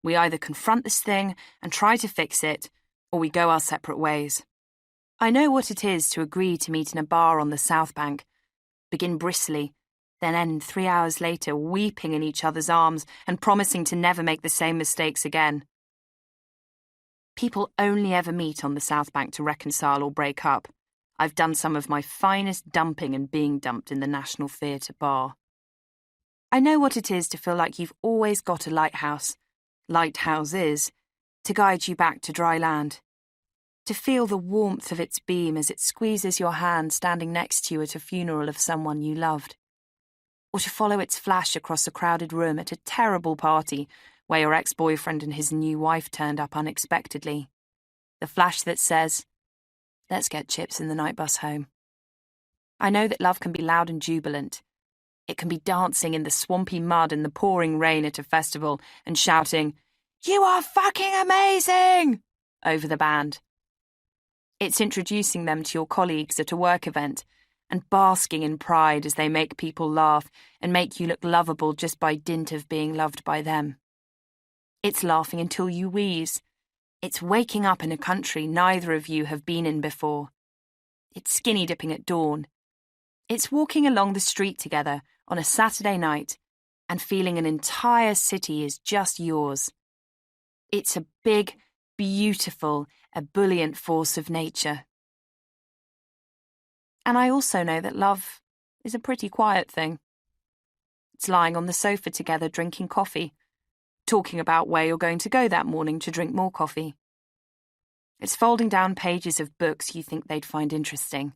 We either confront this thing and try to fix it, or we go our separate ways. I know what it is to agree to meet in a bar on the South Bank, begin bristly, then end 3 hours later weeping in each other's arms and promising to never make the same mistakes again. People only ever meet on the South Bank to reconcile or break up. I've done some of my finest dumping and being dumped in the National Theatre bar. I know what it is to feel like you've always got a lighthouses, to guide you back to dry land. To feel the warmth of its beam as it squeezes your hand standing next to you at a funeral of someone you loved. Or to follow its flash across a crowded room at a terrible party where your ex-boyfriend and his new wife turned up unexpectedly. The flash that says, "Let's get chips in the night bus home." I know that love can be loud and jubilant. It can be dancing in the swampy mud and the pouring rain at a festival and shouting, "You are fucking amazing!" over the band. It's introducing them to your colleagues at a work event and basking in pride as they make people laugh and make you look lovable just by dint of being loved by them. It's laughing until you wheeze. It's waking up in a country neither of you have been in before. It's skinny dipping at dawn. It's walking along the street together on a Saturday night and feeling an entire city is just yours. It's a big, beautiful, ebullient force of nature. And I also know that love is a pretty quiet thing. It's lying on the sofa together drinking coffee, talking about where you're going to go that morning to drink more coffee. It's folding down pages of books you think they'd find interesting.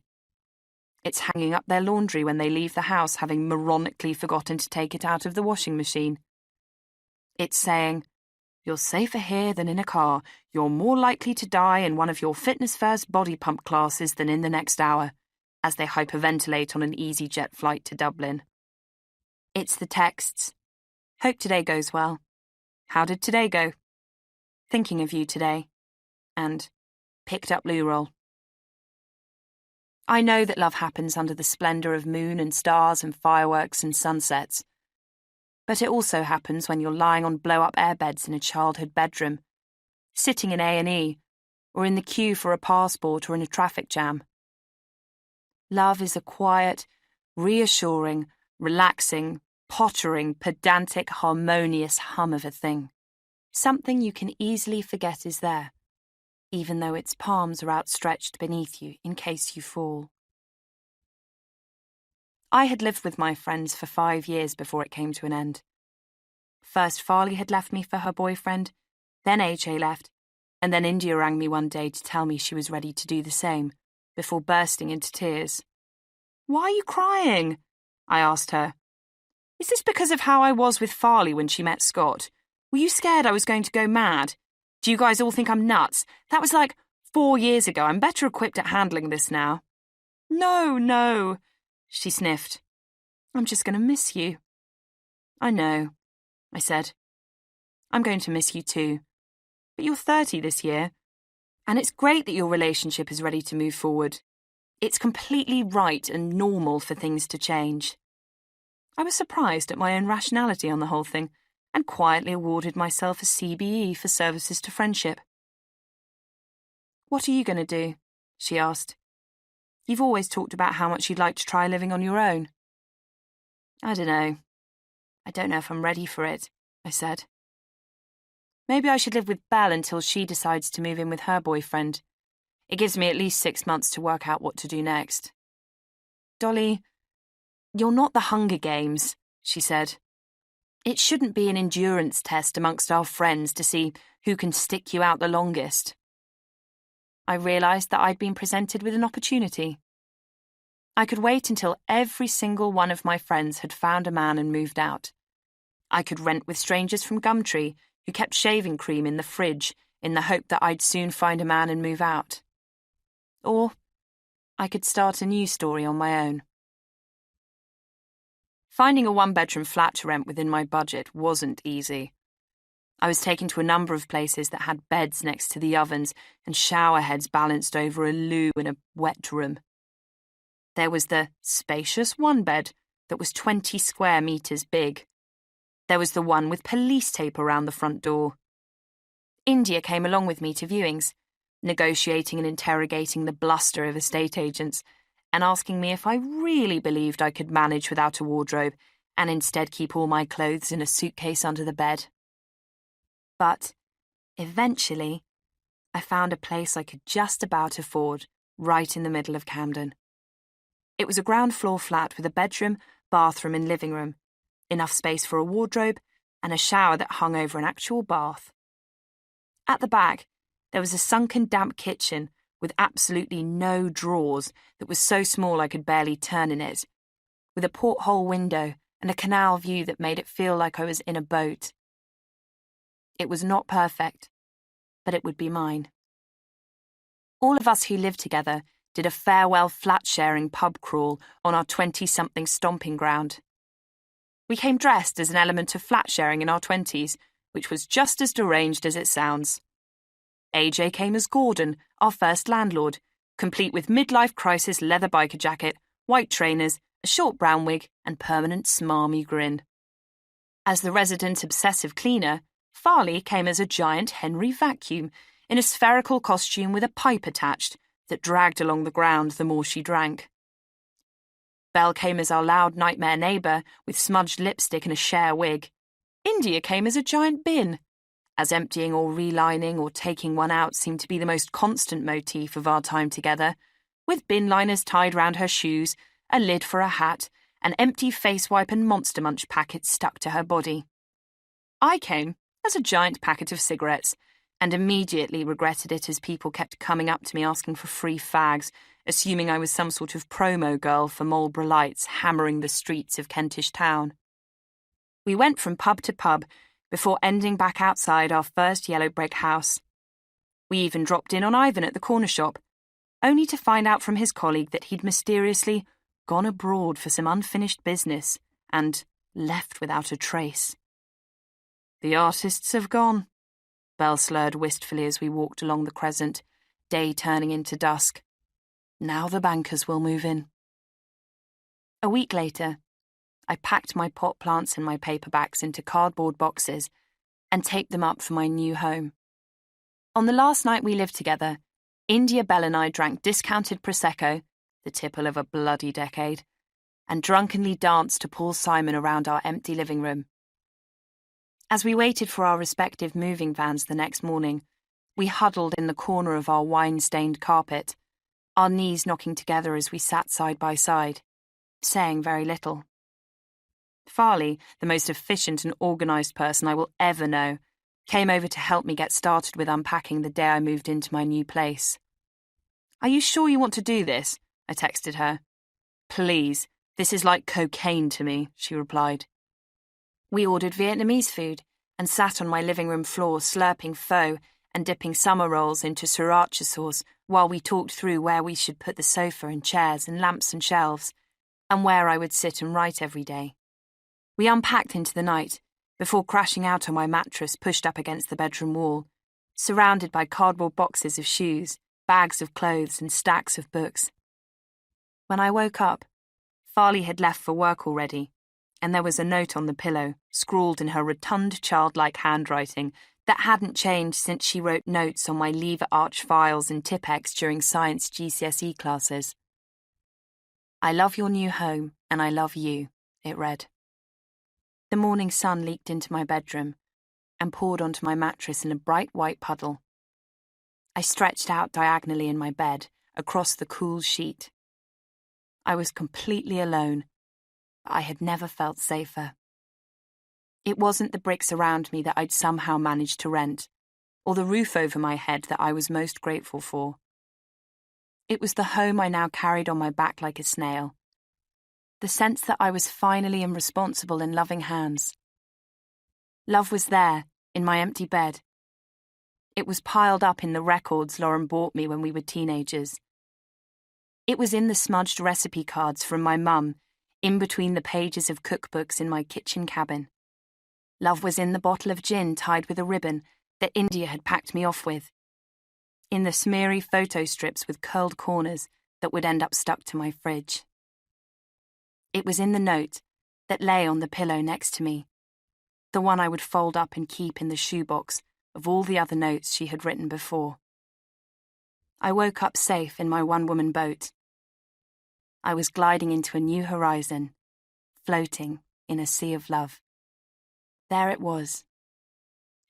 It's hanging up their laundry when they leave the house, having moronically forgotten to take it out of the washing machine. It's saying, "You're safer here than in a car. You're more likely to die in one of your fitness first body pump classes than in the next hour," as they hyperventilate on an EasyJet flight to Dublin. It's the texts. "Hope today goes well. How did today go? Thinking of you today." And "Picked up loo roll." I know that love happens under the splendour of moon and stars and fireworks and sunsets. But it also happens when you're lying on blow-up airbeds in a childhood bedroom, sitting in A&E, or in the queue for a passport or in a traffic jam. Love is a quiet, reassuring, relaxing, pottering, pedantic, harmonious hum of a thing. Something you can easily forget is there, even though its palms are outstretched beneath you in case you fall. I had lived with my friends for 5 years before it came to an end. First Farley had left me for her boyfriend, then AJ left, and then India rang me one day to tell me she was ready to do the same, before bursting into tears. "Why are you crying?" I asked her. "Is this because of how I was with Farley when she met Scott? Were you scared I was going to go mad? Do you guys all think I'm nuts? That was like 4 years ago. I'm better equipped at handling this now." No, she sniffed. "I'm just going to miss you." "I know," I said. "I'm going to miss you too. But you're 30 this year, and it's great that your relationship is ready to move forward. It's completely right and normal for things to change." I was surprised at my own rationality on the whole thing, and quietly awarded myself a CBE for services to friendship. "What are you going to do?" she asked. "You've always talked about how much you'd like to try living on your own." "I don't know. I don't know if I'm ready for it," I said. "Maybe I should live with Belle until she decides to move in with her boyfriend. It gives me at least 6 months to work out what to do next." "Dolly, you're not the Hunger Games," she said. "It shouldn't be an endurance test amongst our friends to see who can stick you out the longest." I realised that I'd been presented with an opportunity. I could wait until every single one of my friends had found a man and moved out. I could rent with strangers from Gumtree who kept shaving cream in the fridge in the hope that I'd soon find a man and move out. Or I could start a new story on my own. Finding a one-bedroom flat to rent within my budget wasn't easy. I was taken to a number of places that had beds next to the ovens and shower heads balanced over a loo in a wet room. There was the spacious one bed that was 20 square metres big. There was the one with police tape around the front door. India came along with me to viewings, negotiating and interrogating the bluster of estate agents, and asking me if I really believed I could manage without a wardrobe and instead keep all my clothes in a suitcase under the bed. But, eventually, I found a place I could just about afford, right in the middle of Camden. It was a ground floor flat with a bedroom, bathroom and living room, enough space for a wardrobe, and a shower that hung over an actual bath. At the back, there was a sunken damp kitchen with absolutely no drawers that was so small I could barely turn in it, with a porthole window and a canal view that made it feel like I was in a boat. It was not perfect, but it would be mine. All of us who lived together did a farewell flat-sharing pub crawl on our 20-something stomping ground. We came dressed as an element of flat-sharing in our 20s, which was just as deranged as it sounds. AJ came as Gordon, our first landlord, complete with midlife crisis leather biker jacket, white trainers, a short brown wig, and permanent smarmy grin. As the resident obsessive cleaner, Farley came as a giant Henry vacuum in a spherical costume with a pipe attached that dragged along the ground the more she drank. Belle came as our loud nightmare neighbour with smudged lipstick and a share wig. India came as a giant bin, as emptying or relining or taking one out seemed to be the most constant motif of our time together, with bin liners tied round her shoes, a lid for a hat, an empty face wipe and Monster Munch packets stuck to her body. I came as a giant packet of cigarettes, and immediately regretted it as people kept coming up to me asking for free fags, assuming I was some sort of promo girl for Marlborough Lights hammering the streets of Kentish Town. We went from pub to pub before ending back outside our first yellow brick house. We even dropped in on Ivan at the corner shop, only to find out from his colleague that he'd mysteriously gone abroad for some unfinished business and left without a trace. "The artists have gone," Belle slurred wistfully as we walked along the crescent, day turning into dusk. "Now the bankers will move in." A week later, I packed my pot plants and my paperbacks into cardboard boxes and taped them up for my new home. On the last night we lived together, India, Belle and I drank discounted Prosecco, the tipple of a bloody decade, and drunkenly danced to Paul Simon around our empty living room. As we waited for our respective moving vans the next morning, we huddled in the corner of our wine-stained carpet, our knees knocking together as we sat side by side, saying very little. Farley, the most efficient and organised person I will ever know, came over to help me get started with unpacking the day I moved into my new place. "Are you sure you want to do this?" I texted her. "Please, this is like cocaine to me," she replied. We ordered Vietnamese food and sat on my living room floor slurping pho and dipping summer rolls into sriracha sauce while we talked through where we should put the sofa and chairs and lamps and shelves, and where I would sit and write every day. We unpacked into the night, before crashing out on my mattress pushed up against the bedroom wall, surrounded by cardboard boxes of shoes, bags of clothes and stacks of books. When I woke up, Farley had left for work already, and there was a note on the pillow, scrawled in her rotund, childlike handwriting that hadn't changed since she wrote notes on my lever arch files and Tipp-Ex during science GCSE classes. "I love your new home, and I love you," it read. The morning sun leaked into my bedroom and poured onto my mattress in a bright white puddle. I stretched out diagonally in my bed, across the cool sheet. I was completely alone, but I had never felt safer. It wasn't the bricks around me that I'd somehow managed to rent, or the roof over my head that I was most grateful for. It was the home I now carried on my back like a snail. The sense that I was finally in responsible and loving hands. Love was there, in my empty bed. It was piled up in the records Lauren bought me when we were teenagers. It was in the smudged recipe cards from my mum, in between the pages of cookbooks in my kitchen cabin. Love was in the bottle of gin tied with a ribbon that India had packed me off with. In the smeary photo strips with curled corners that would end up stuck to my fridge. It was in the note that lay on the pillow next to me, the one I would fold up and keep in the shoebox of all the other notes she had written before. I woke up safe in my one-woman boat. I was gliding into a new horizon, floating in a sea of love. There it was.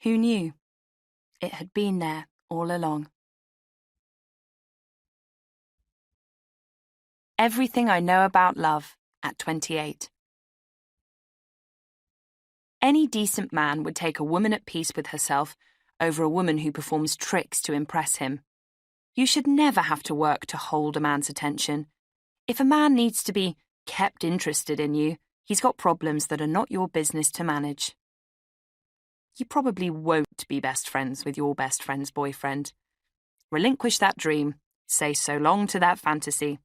Who knew? It had been there all along. Everything I know about love at 28. Any decent man would take a woman at peace with herself over a woman who performs tricks to impress him. You should never have to work to hold a man's attention. If a man needs to be kept interested in you, he's got problems that are not your business to manage. You probably won't be best friends with your best friend's boyfriend. Relinquish that dream. Say so long to that fantasy.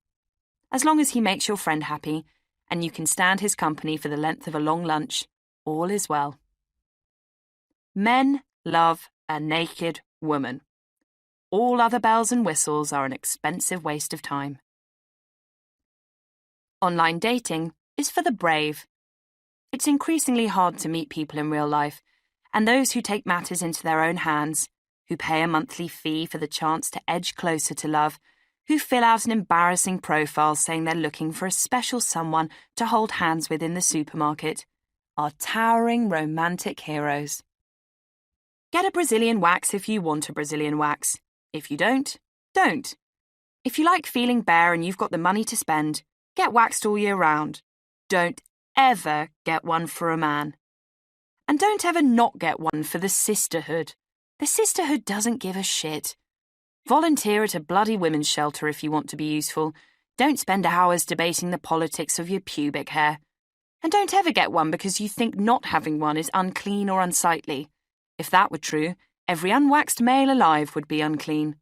As long as he makes your friend happy and you can stand his company for the length of a long lunch, all is well. Men love a naked woman. All other bells and whistles are an expensive waste of time. Online dating is for the brave. It's increasingly hard to meet people in real life, and those who take matters into their own hands, who pay a monthly fee for the chance to edge closer to love, who fill out an embarrassing profile saying they're looking for a special someone to hold hands with in the supermarket, are towering romantic heroes. Get a Brazilian wax if you want a Brazilian wax. If you don't, don't. If you like feeling bare and you've got the money to spend, get waxed all year round. Don't ever get one for a man. And don't ever not get one for the sisterhood. The sisterhood doesn't give a shit. Volunteer at a bloody women's shelter if you want to be useful. Don't spend hours debating the politics of your pubic hair. And don't ever get one because you think not having one is unclean or unsightly. If that were true, every unwaxed male alive would be unclean.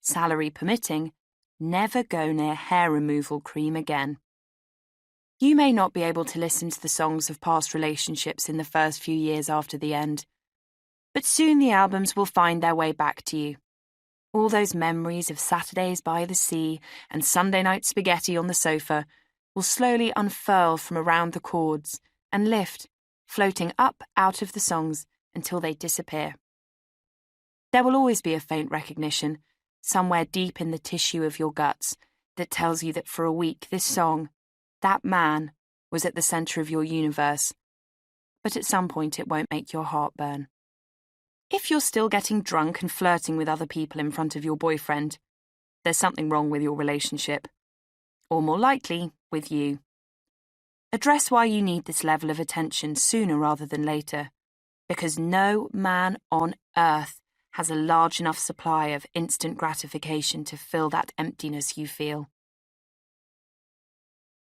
Salary permitting, never go near hair removal cream again. You may not be able to listen to the songs of past relationships in the first few years after the end, but soon the albums will find their way back to you. All those memories of Saturdays by the sea and Sunday night spaghetti on the sofa will slowly unfurl from around the chords and lift, floating up out of the songs until they disappear. There will always be a faint recognition, somewhere deep in the tissue of your guts, that tells you that for a week this song, that man, was at the centre of your universe. But at some point it won't make your heart burn. If you're still getting drunk and flirting with other people in front of your boyfriend, there's something wrong with your relationship. Or more likely, with you. Address why you need this level of attention sooner rather than later, because no man on earth has a large enough supply of instant gratification to fill that emptiness you feel.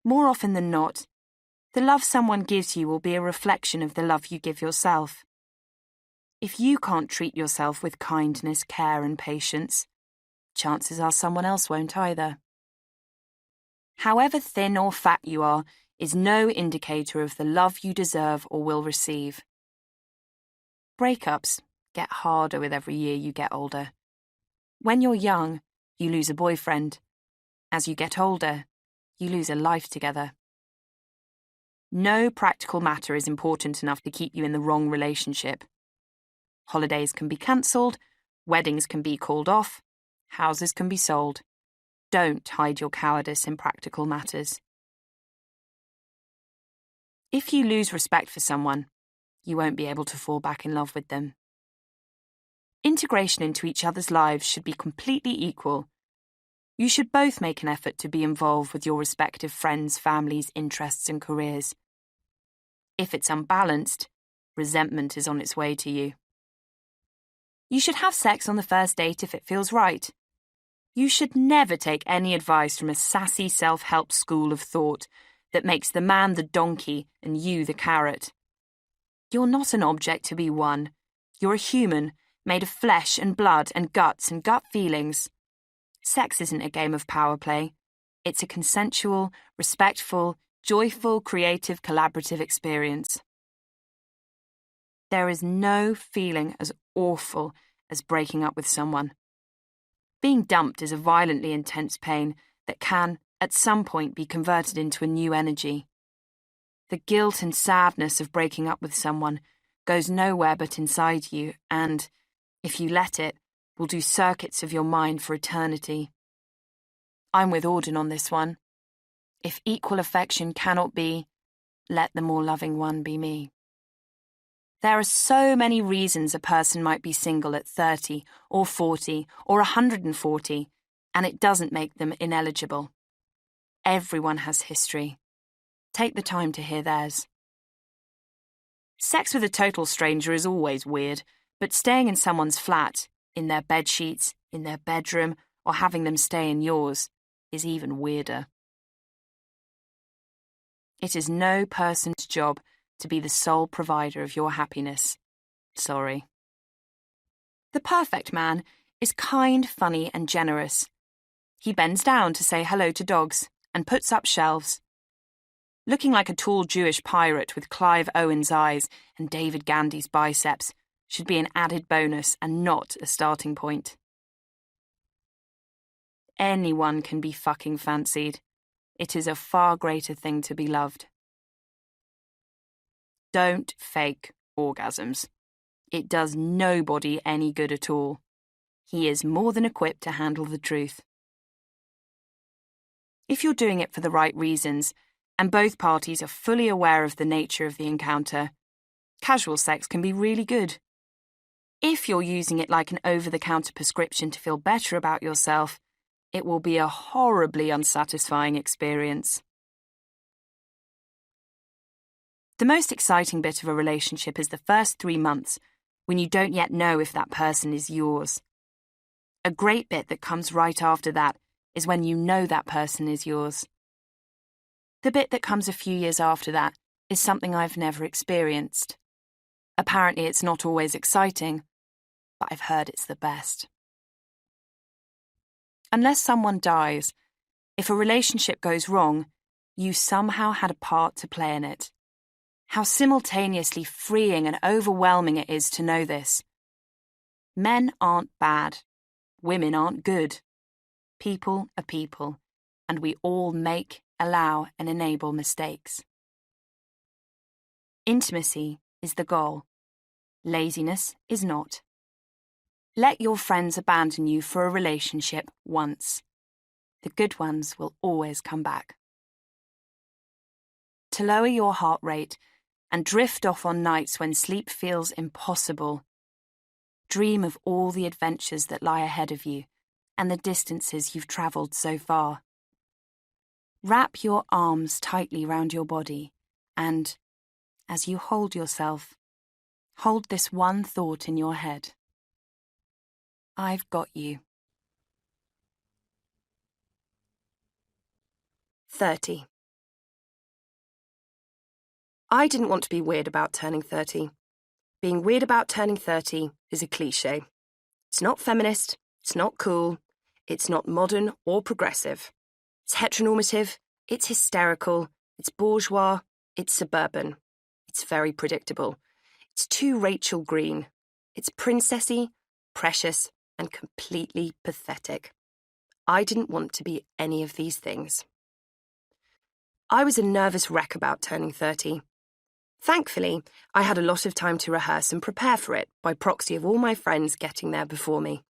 More often than not, the love someone gives you will be a reflection of the love you give yourself. If you can't treat yourself with kindness, care, and patience, chances are someone else won't either. However thin or fat you are is no indicator of the love you deserve or will receive. Breakups get harder with every year you get older. When you're young, you lose a boyfriend. As you get older, you lose a life together. No practical matter is important enough to keep you in the wrong relationship. Holidays can be cancelled, weddings can be called off, houses can be sold. Don't hide your cowardice in practical matters. If you lose respect for someone, you won't be able to fall back in love with them. Integration into each other's lives should be completely equal. You should both make an effort to be involved with your respective friends, families, interests, and careers. If it's unbalanced, resentment is on its way to you. You should have sex on the first date if it feels right. You should never take any advice from a sassy self-help school of thought that makes the man the donkey and you the carrot. You're not an object to be won. You're a human, made of flesh and blood and guts and gut feelings. Sex isn't a game of power play. It's a consensual, respectful, joyful, creative, collaborative experience. There is no feeling as awful as breaking up with someone. Being dumped is a violently intense pain that can, at some point, be converted into a new energy. The guilt and sadness of breaking up with someone goes nowhere but inside you and, if you let it, will do circuits of your mind for eternity. I'm with Auden on this one. If equal affection cannot be, let the more loving one be me. There are so many reasons a person might be single at 30 or 40 or 140, and it doesn't make them ineligible. Everyone has history. Take the time to hear theirs. Sex with a total stranger is always weird, but staying in someone's flat, in their bedsheets, in their bedroom, or having them stay in yours is even weirder. It is no person's job to be the sole provider of your happiness. Sorry. The perfect man is kind, funny, and generous. He bends down to say hello to dogs and puts up shelves. Looking like a tall Jewish pirate with Clive Owen's eyes and David Gandy's biceps should be an added bonus and not a starting point. Anyone can be fucking fancied. It is a far greater thing to be loved. Don't fake orgasms. It does nobody any good at all. He is more than equipped to handle the truth. If you're doing it for the right reasons, and both parties are fully aware of the nature of the encounter, casual sex can be really good. If you're using it like an over-the-counter prescription to feel better about yourself, it will be a horribly unsatisfying experience. The most exciting bit of a relationship is the first 3 months, when you don't yet know if that person is yours. A great bit that comes right after that is when you know that person is yours. The bit that comes a few years after that is something I've never experienced. Apparently it's not always exciting, but I've heard it's the best. Unless someone dies, if a relationship goes wrong, you somehow had a part to play in it. How simultaneously freeing and overwhelming it is to know this. Men aren't bad. Women aren't good. People are people, and we all make, allow, and enable mistakes. Intimacy is the goal. Laziness is not. Let your friends abandon you for a relationship once. The good ones will always come back. To lower your heart rate and drift off on nights when sleep feels impossible, dream of all the adventures that lie ahead of you and the distances you've travelled so far. Wrap your arms tightly round your body and, as you hold yourself, hold this one thought in your head. I've got you. 30. I didn't want to be weird about turning 30. Being weird about turning 30 is a cliché. It's not feminist, it's not cool, it's not modern or progressive. It's heteronormative, it's hysterical, it's bourgeois, it's suburban. It's very predictable. It's too Rachel Green. It's princessy, precious, and completely pathetic. I didn't want to be any of these things. I was a nervous wreck about turning 30. Thankfully, I had a lot of time to rehearse and prepare for it by proxy of all my friends getting there before me.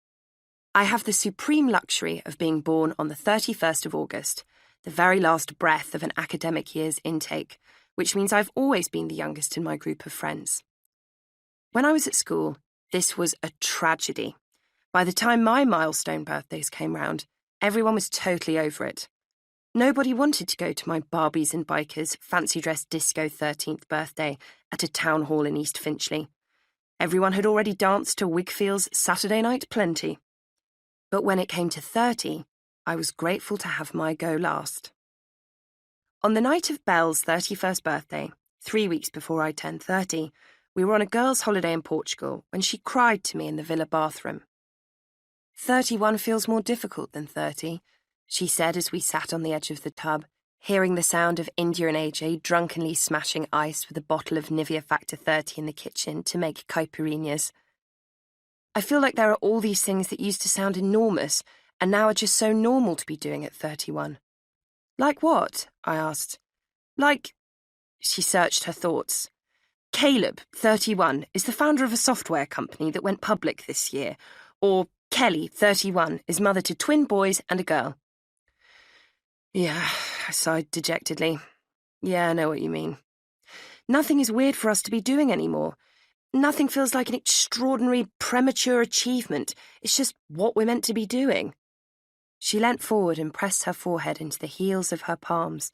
I have the supreme luxury of being born on the 31st of August, the very last breath of an academic year's intake, which means I've always been the youngest in my group of friends. When I was at school, this was a tragedy. By the time my milestone birthdays came round, everyone was totally over it. Nobody wanted to go to my Barbies and Bikers fancy dress disco 13th birthday at a town hall in East Finchley. Everyone had already danced to Wigfield's Saturday Night Plenty. But when it came to 30, I was grateful to have my go last. On the night of Belle's 31st birthday, 3 weeks before I turned 30, we were on a girls' holiday in Portugal when she cried to me in the villa bathroom. 31 feels more difficult than 30, she said as we sat on the edge of the tub, hearing the sound of India and AJ drunkenly smashing ice with a bottle of Nivea Factor 30 in the kitchen to make caipirinhas. I feel like there are all these things that used to sound enormous and now are just so normal to be doing at 31. Like what? I asked. Like... She searched her thoughts. Caleb, 31, is the founder of a software company that went public this year. Or Kelly, 31, is mother to twin boys and a girl. Yeah, I sighed dejectedly. Yeah, I know what you mean. Nothing is weird for us to be doing anymore. Nothing feels like an extraordinary, premature achievement. It's just what we're meant to be doing. She leant forward and pressed her forehead into the heels of her palms,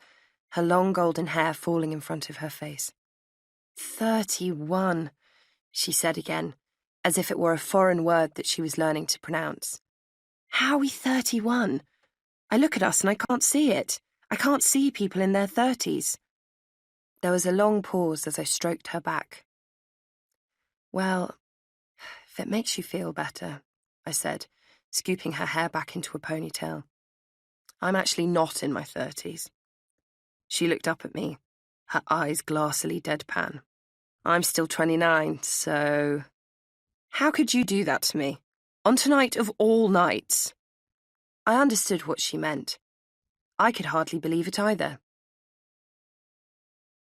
her long golden hair falling in front of her face. 31, she said again, as if it were a foreign word that she was learning to pronounce. How are we 31? I look at us and I can't see it. I can't see people in their 30s. There was a long pause as I stroked her back. Well, if it makes you feel better, I said, scooping her hair back into a ponytail. I'm actually not in my 30s. She looked up at me, her eyes glassily deadpan. I'm still 29, so... How could you do that to me? On tonight of all nights? I understood what she meant. I could hardly believe it either.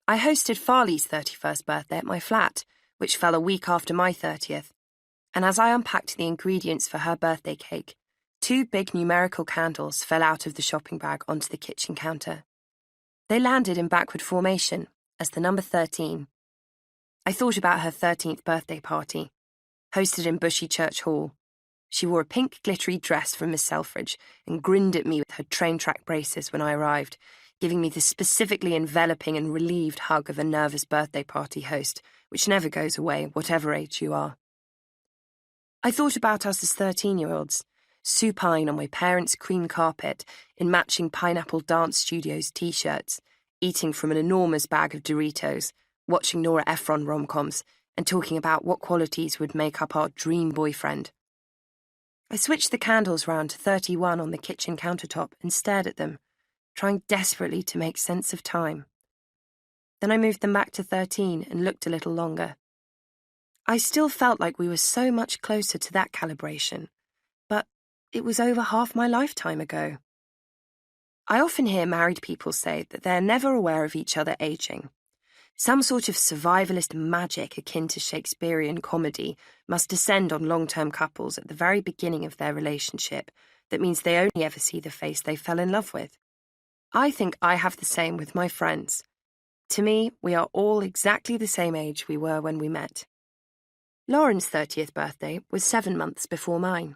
I hosted Farley's 31st birthday at my flat, which fell a week after my 30th, and as I unpacked the ingredients for her birthday cake, 2 big numerical candles fell out of the shopping bag onto the kitchen counter. They landed in backward formation as the number 13. I thought about her 13th birthday party, hosted in Bushy Church Hall. She wore a pink glittery dress from Miss Selfridge and grinned at me with her train track braces when I arrived, giving me the specifically enveloping and relieved hug of a nervous birthday party host, which never goes away, whatever age you are. I thought about us as 13-year-olds, supine on my parents' cream carpet in matching Pineapple Dance Studios t-shirts, eating from an enormous bag of Doritos, watching Nora Ephron rom-coms, and talking about what qualities would make up our dream boyfriend. I switched the candles round to 31 on the kitchen countertop and stared at them, trying desperately to make sense of time. Then I moved them back to 13 and looked a little longer. I still felt like we were so much closer to that calibration, but it was over half my lifetime ago. I often hear married people say that they're never aware of each other aging. Some sort of survivalist magic akin to Shakespearean comedy must descend on long-term couples at the very beginning of their relationship that means they only ever see the face they fell in love with. I think I have the same with my friends. To me, we are all exactly the same age we were when we met. Lauren's 30th birthday was 7 months before mine.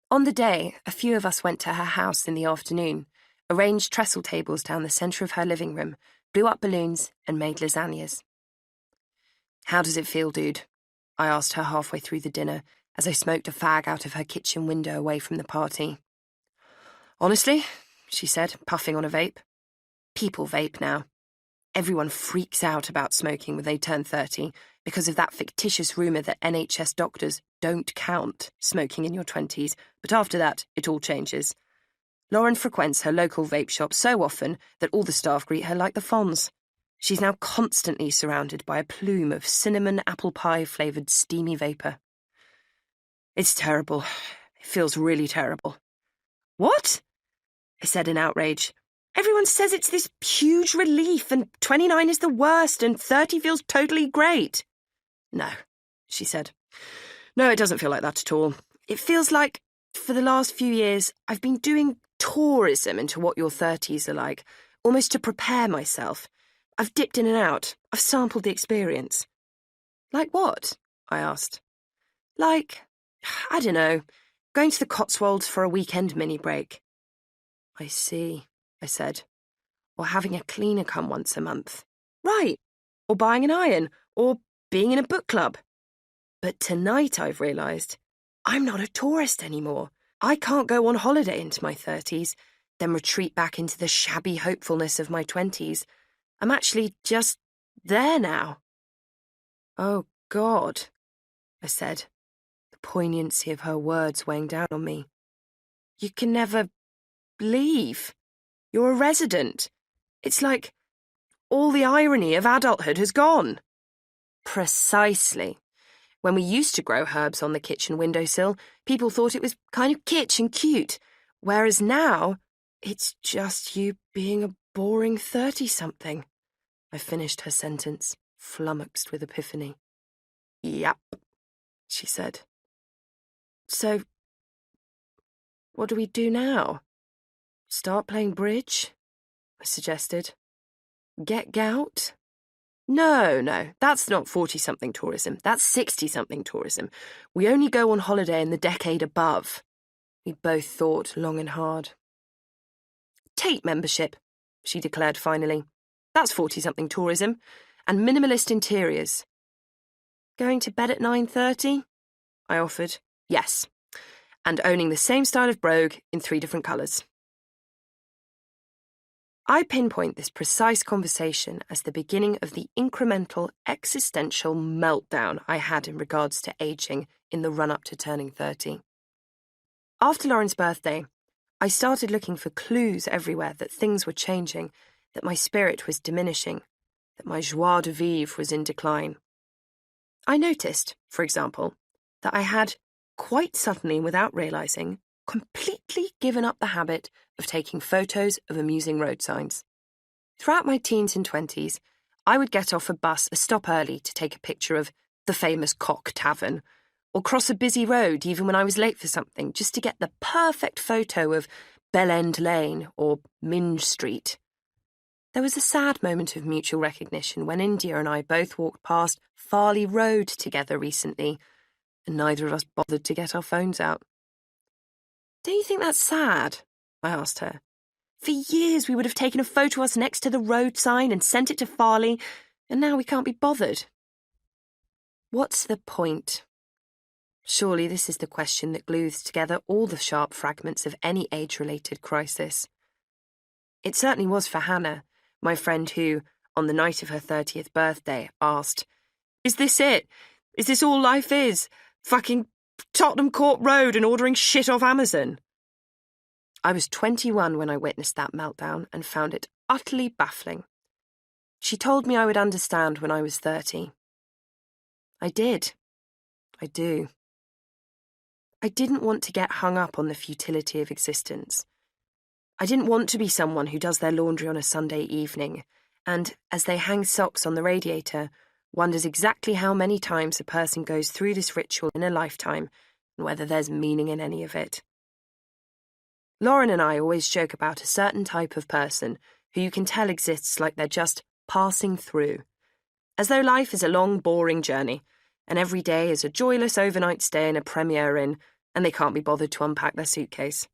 On the day, a few of us went to her house in the afternoon, arranged trestle tables down the centre of her living room, blew up balloons, and made lasagnas. How does it feel, dude? I asked her halfway through the dinner as I smoked a fag out of her kitchen window away from the party. Honestly, she said, puffing on a vape. People vape now. Everyone freaks out about smoking when they turn 30 because of that fictitious rumour that NHS doctors don't count smoking in your 20s, but after that, it all changes. Lauren frequents her local vape shop so often that all the staff greet her like the Fonz. She's now constantly surrounded by a plume of cinnamon apple pie flavoured steamy vapour. It's terrible. It feels really terrible. What? I said in outrage. Everyone says it's this huge relief and 29 is the worst and 30 feels totally great. No, she said. No, it doesn't feel like that at all. It feels like, for the last few years, I've been doing tourism into what your 30s are like, almost to prepare myself. I've dipped in and out. I've sampled the experience. Like what? I asked. Like, I don't know, going to the Cotswolds for a weekend mini break. I see, I said. Or having a cleaner come once a month. Right. Or buying an iron. Or being in a book club. But tonight I've realised I'm not a tourist anymore. I can't go on holiday into my 30s, then retreat back into the shabby hopefulness of my 20s. I'm actually just there now. Oh, God, I said, the poignancy of her words weighing down on me. You can never leave. You're a resident. It's like all the irony of adulthood has gone. Precisely. When we used to grow herbs on the kitchen windowsill, people thought it was kind of kitsch and cute, whereas now, it's just you being a boring 30-something. I finished her sentence, flummoxed with epiphany. "Yep," she said. "So, what do we do now? Start playing bridge?" I suggested. "Get gout?" No, that's not 40-something tourism. That's 60-something tourism. We only go on holiday in the decade above. We both thought long and hard. "Tate membership," she declared finally. "That's 40-something tourism. And minimalist interiors." "Going to bed at 9:30? I offered. "Yes. And owning the same style of brogue in 3 different colours." I pinpoint this precise conversation as the beginning of the incremental existential meltdown I had in regards to ageing in the run-up to turning 30. After Lauren's birthday, I started looking for clues everywhere that things were changing, that my spirit was diminishing, that my joie de vivre was in decline. I noticed, for example, that I had, quite suddenly without realising, completely given up the habit of taking photos of amusing road signs. Throughout my teens and 20s, I would get off a bus a stop early to take a picture of the famous Cock Tavern, or cross a busy road even when I was late for something, just to get the perfect photo of Bell End Lane or Minge Street. There was a sad moment of mutual recognition when India and I both walked past Farley Road together recently, and neither of us bothered to get our phones out. "Don't you think that's sad?" I asked her. "For years we would have taken a photo of us next to the road sign and sent it to Farley, and now we can't be bothered." What's the point? Surely this is the question that glues together all the sharp fragments of any age-related crisis. It certainly was for Hannah, my friend who, on the night of her 30th birthday, asked, "Is this it? Is this all life is? Fucking Tottenham Court Road and ordering shit off Amazon?" I was 21 when I witnessed that meltdown and found it utterly baffling. She told me I would understand when I was 30. I did. I do. I didn't want to get hung up on the futility of existence. I didn't want to be someone who does their laundry on a Sunday evening and, as they hang socks on the radiator, wonders exactly how many times a person goes through this ritual in a lifetime and whether there's meaning in any of it. Lauren and I always joke about a certain type of person who you can tell exists like they're just passing through, as though life is a long, boring journey, and every day is a joyless overnight stay in a Premier Inn, and they can't be bothered to unpack their suitcase.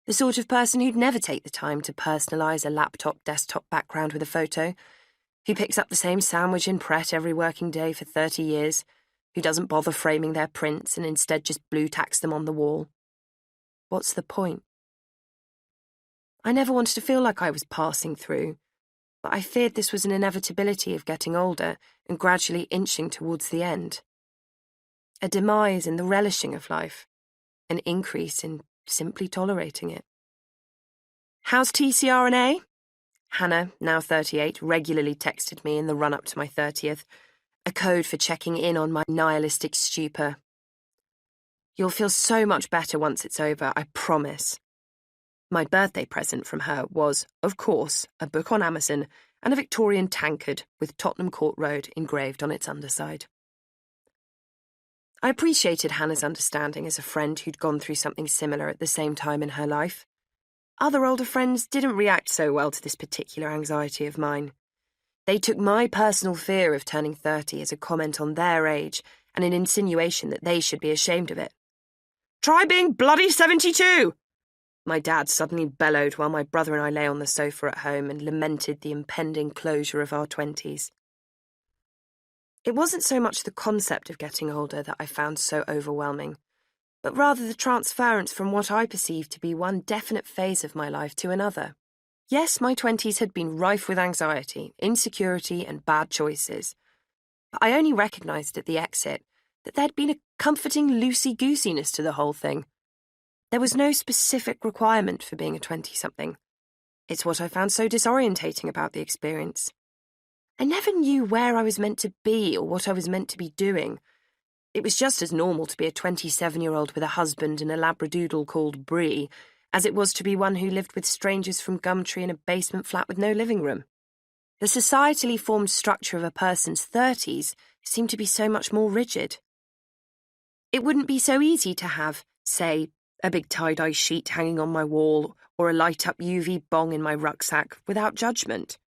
The sort of person who'd never take the time to personalise a laptop desktop background with a photo, who picks up the same sandwich in Pret every working day for 30 years, who doesn't bother framing their prints and instead just blue tacks them on the wall. What's the point? I never wanted to feel like I was passing through, but I feared this was an inevitability of getting older and gradually inching towards the end. A demise in the relishing of life, an increase in simply tolerating it. "How's TCR&A?" Hannah, now 38, regularly texted me in the run-up to my 30th, a code for checking in on my nihilistic stupor. "You'll feel so much better once it's over, I promise." My birthday present from her was, of course, a book on Amazon and a Victorian tankard with Tottenham Court Road engraved on its underside. I appreciated Hannah's understanding as a friend who'd gone through something similar at the same time in her life. Other older friends didn't react so well to this particular anxiety of mine. They took my personal fear of turning 30 as a comment on their age and an insinuation that they should be ashamed of it. "Try being bloody 72! My dad suddenly bellowed while my brother and I lay on the sofa at home and lamented the impending closure of our 20s. It wasn't so much the concept of getting older that I found so overwhelming, but rather the transference from what I perceived to be one definite phase of my life to another. Yes, my 20s had been rife with anxiety, insecurity, and bad choices, but I only recognised at the exit that there'd been a comforting loosey-goosiness to the whole thing. There was no specific requirement for being a 20-something. It's what I found so disorientating about the experience. I never knew where I was meant to be or what I was meant to be doing. It was just as normal to be a 27-year-old with a husband and a labradoodle called Brie as it was to be one who lived with strangers from Gumtree in a basement flat with no living room. The societally formed structure of a person's 30s seemed to be so much more rigid. It wouldn't be so easy to have, say, a big tie-dye sheet hanging on my wall or a light-up UV bong in my rucksack without judgment.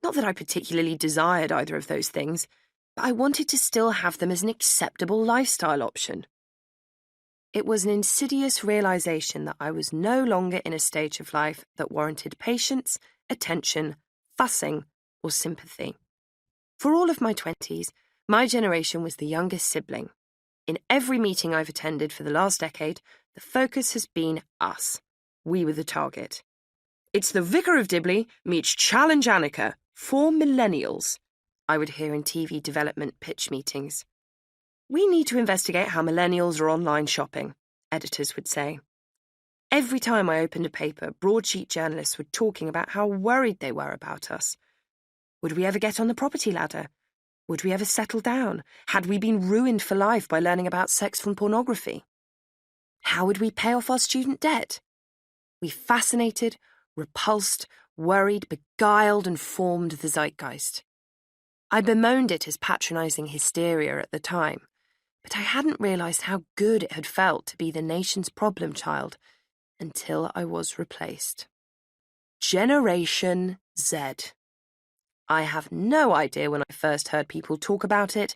Not that I particularly desired either of those things, but I wanted to still have them as an acceptable lifestyle option. It was an insidious realization that I was no longer in a stage of life that warranted patience, attention, fussing, or sympathy. For all of my 20s, my generation was the youngest sibling. In every meeting I've attended for the last decade, the focus has been us. We were the target. It's the Vicar of Dibley meets Challenge Annika for millennials, I would hear in TV development pitch meetings. We need to investigate how millennials are online shopping, editors would say. Every time I opened a paper, broadsheet journalists were talking about how worried they were about us. Would we ever get on the property ladder? Would we ever settle down? Had we been ruined for life by learning about sex from pornography? How would we pay off our student debt? We fascinated, repulsed, worried, beguiled, and formed the zeitgeist. I bemoaned it as patronising hysteria at the time, but I hadn't realised how good it had felt to be the nation's problem child until I was replaced. Generation Z. I have no idea when I first heard people talk about it,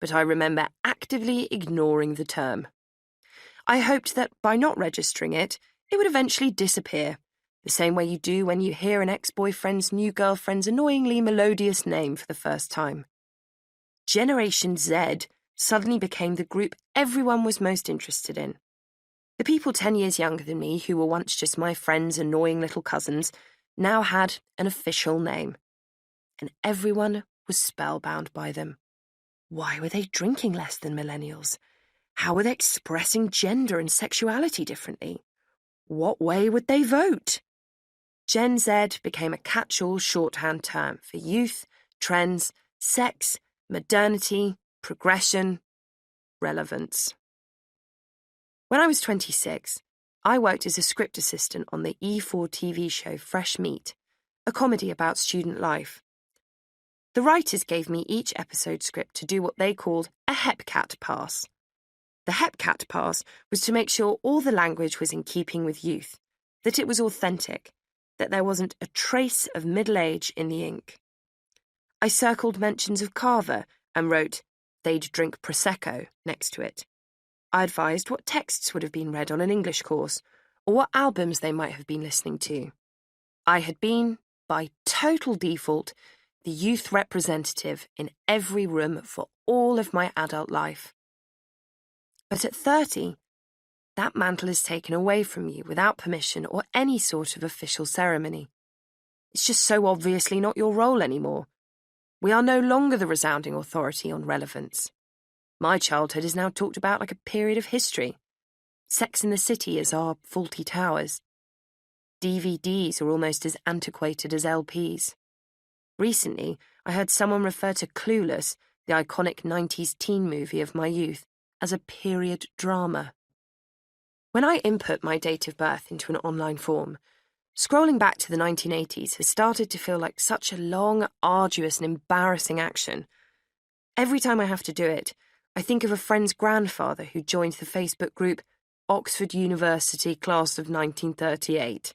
but I remember actively ignoring the term. I hoped that by not registering it, it would eventually disappear, the same way you do when you hear an ex-boyfriend's new girlfriend's annoyingly melodious name for the first time. Generation Z suddenly became the group everyone was most interested in. The people 10 years younger than me, who were once just my friends' annoying little cousins, now had an official name. And everyone was spellbound by them. Why were they drinking less than millennials? How were they expressing gender and sexuality differently? What way would they vote? Gen Z became a catch-all shorthand term for youth, trends, sex, modernity, progression, relevance. When I was 26, I worked as a script assistant on the E4 TV show Fresh Meat, a comedy about student life. The writers gave me each episode script to do what they called a HEPCAT pass. The HEPCAT pass was to make sure all the language was in keeping with youth, that it was authentic, that there wasn't a trace of middle age in the ink. I circled mentions of Carver and wrote, "They'd drink Prosecco" next to it. I advised what texts would have been read on an English course, or what albums they might have been listening to. I had been, by total default, the youth representative in every room for all of my adult life. But at 30, that mantle is taken away from you without permission or any sort of official ceremony. It's just so obviously not your role anymore. We are no longer the resounding authority on relevance. My childhood is now talked about like a period of history. Sex in the City is our Faulty Towers. DVDs are almost as antiquated as LPs. Recently, I heard someone refer to Clueless, the iconic 90s teen movie of my youth, as a period drama. When I input my date of birth into an online form, scrolling back to the 1980s has started to feel like such a long, arduous and embarrassing action. Every time I have to do it, I think of a friend's grandfather who joined the Facebook group Oxford University Class of 1938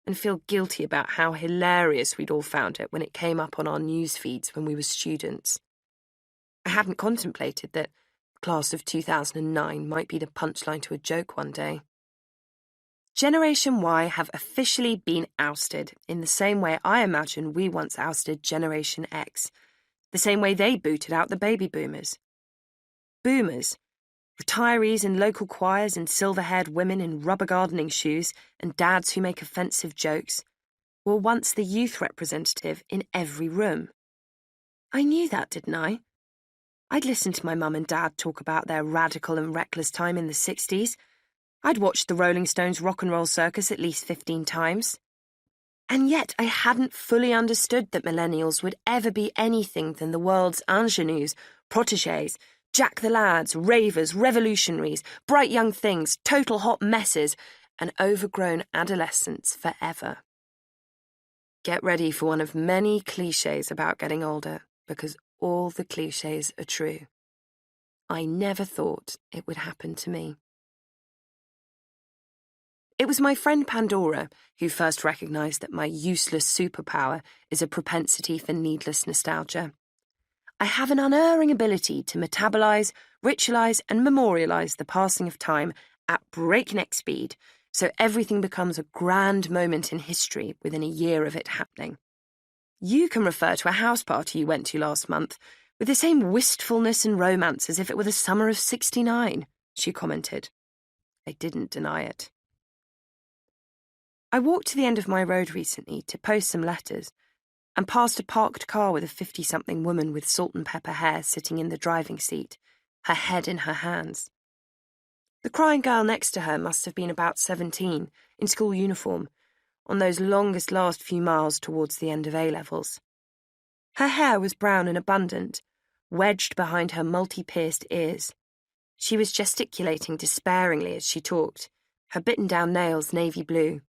and feel guilty about how hilarious we'd all found it when it came up on our news feeds when we were students. I hadn't contemplated that Class of 2009 might be the punchline to a joke one day. Generation Y have officially been ousted in the same way I imagine we once ousted Generation X, the same way they booted out the baby boomers. Boomers, retirees in local choirs and silver-haired women in rubber gardening shoes and dads who make offensive jokes, were once the youth representative in every room. I knew that, didn't I? I'd listened to my mum and dad talk about their radical and reckless time in the 60s. I'd watched the Rolling Stones rock and roll circus at least 15 times. And yet I hadn't fully understood that millennials would ever be anything than the world's ingenues, protégés, Jack the Lads, ravers, revolutionaries, bright young things, total hot messes, and overgrown adolescents forever. Get ready for one of many cliches about getting older, because all the cliches are true. I never thought it would happen to me. It was my friend Pandora who first recognised that my useless superpower is a propensity for needless nostalgia. I have an unerring ability to metabolise, ritualise and memorialise the passing of time at breakneck speed, so everything becomes a grand moment in history within a year of it happening. You can refer to a house party you went to last month with the same wistfulness and romance as if it were the summer of '69, she commented. I didn't deny it. I walked to the end of my road recently to post some letters and passed a parked car with a 50-something woman with salt and pepper hair sitting in the driving seat, her head in her hands. The crying girl next to her must have been about 17, in school uniform, on those longest last few miles towards the end of A-levels. Her hair was brown and abundant, wedged behind her multi-pierced ears. She was gesticulating despairingly as she talked, her bitten-down nails navy blue.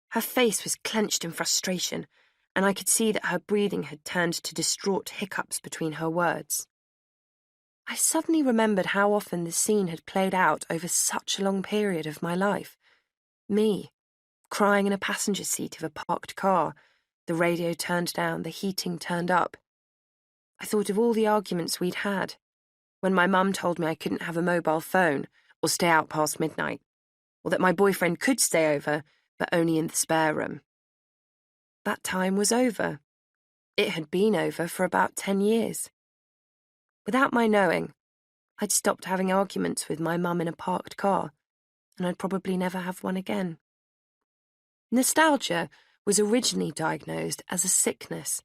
Her face was clenched in frustration, and I could see that her breathing had turned to distraught hiccups between her words. I suddenly remembered how often this scene had played out over such a long period of my life. Me, crying in a passenger seat of a parked car, the radio turned down, the heating turned up. I thought of all the arguments we'd had, when my mum told me I couldn't have a mobile phone or stay out past midnight, or that my boyfriend could stay over, but only in the spare room. That time was over. It had been over for about 10 years. Without my knowing, I'd stopped having arguments with my mum in a parked car, and I'd probably never have one again. Nostalgia was originally diagnosed as a sickness.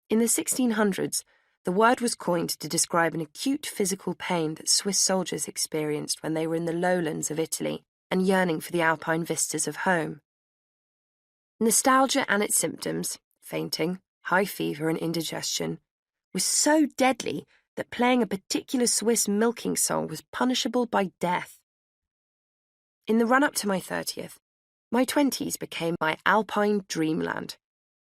In the 1600s, the word was coined to describe an acute physical pain that Swiss soldiers experienced when they were in the lowlands of Italy and yearning for the alpine vistas of home. Nostalgia and its symptoms, fainting, high fever and indigestion, was so deadly that playing a particular Swiss milking song was punishable by death. In the run-up to my 30th, my 20s became my alpine dreamland.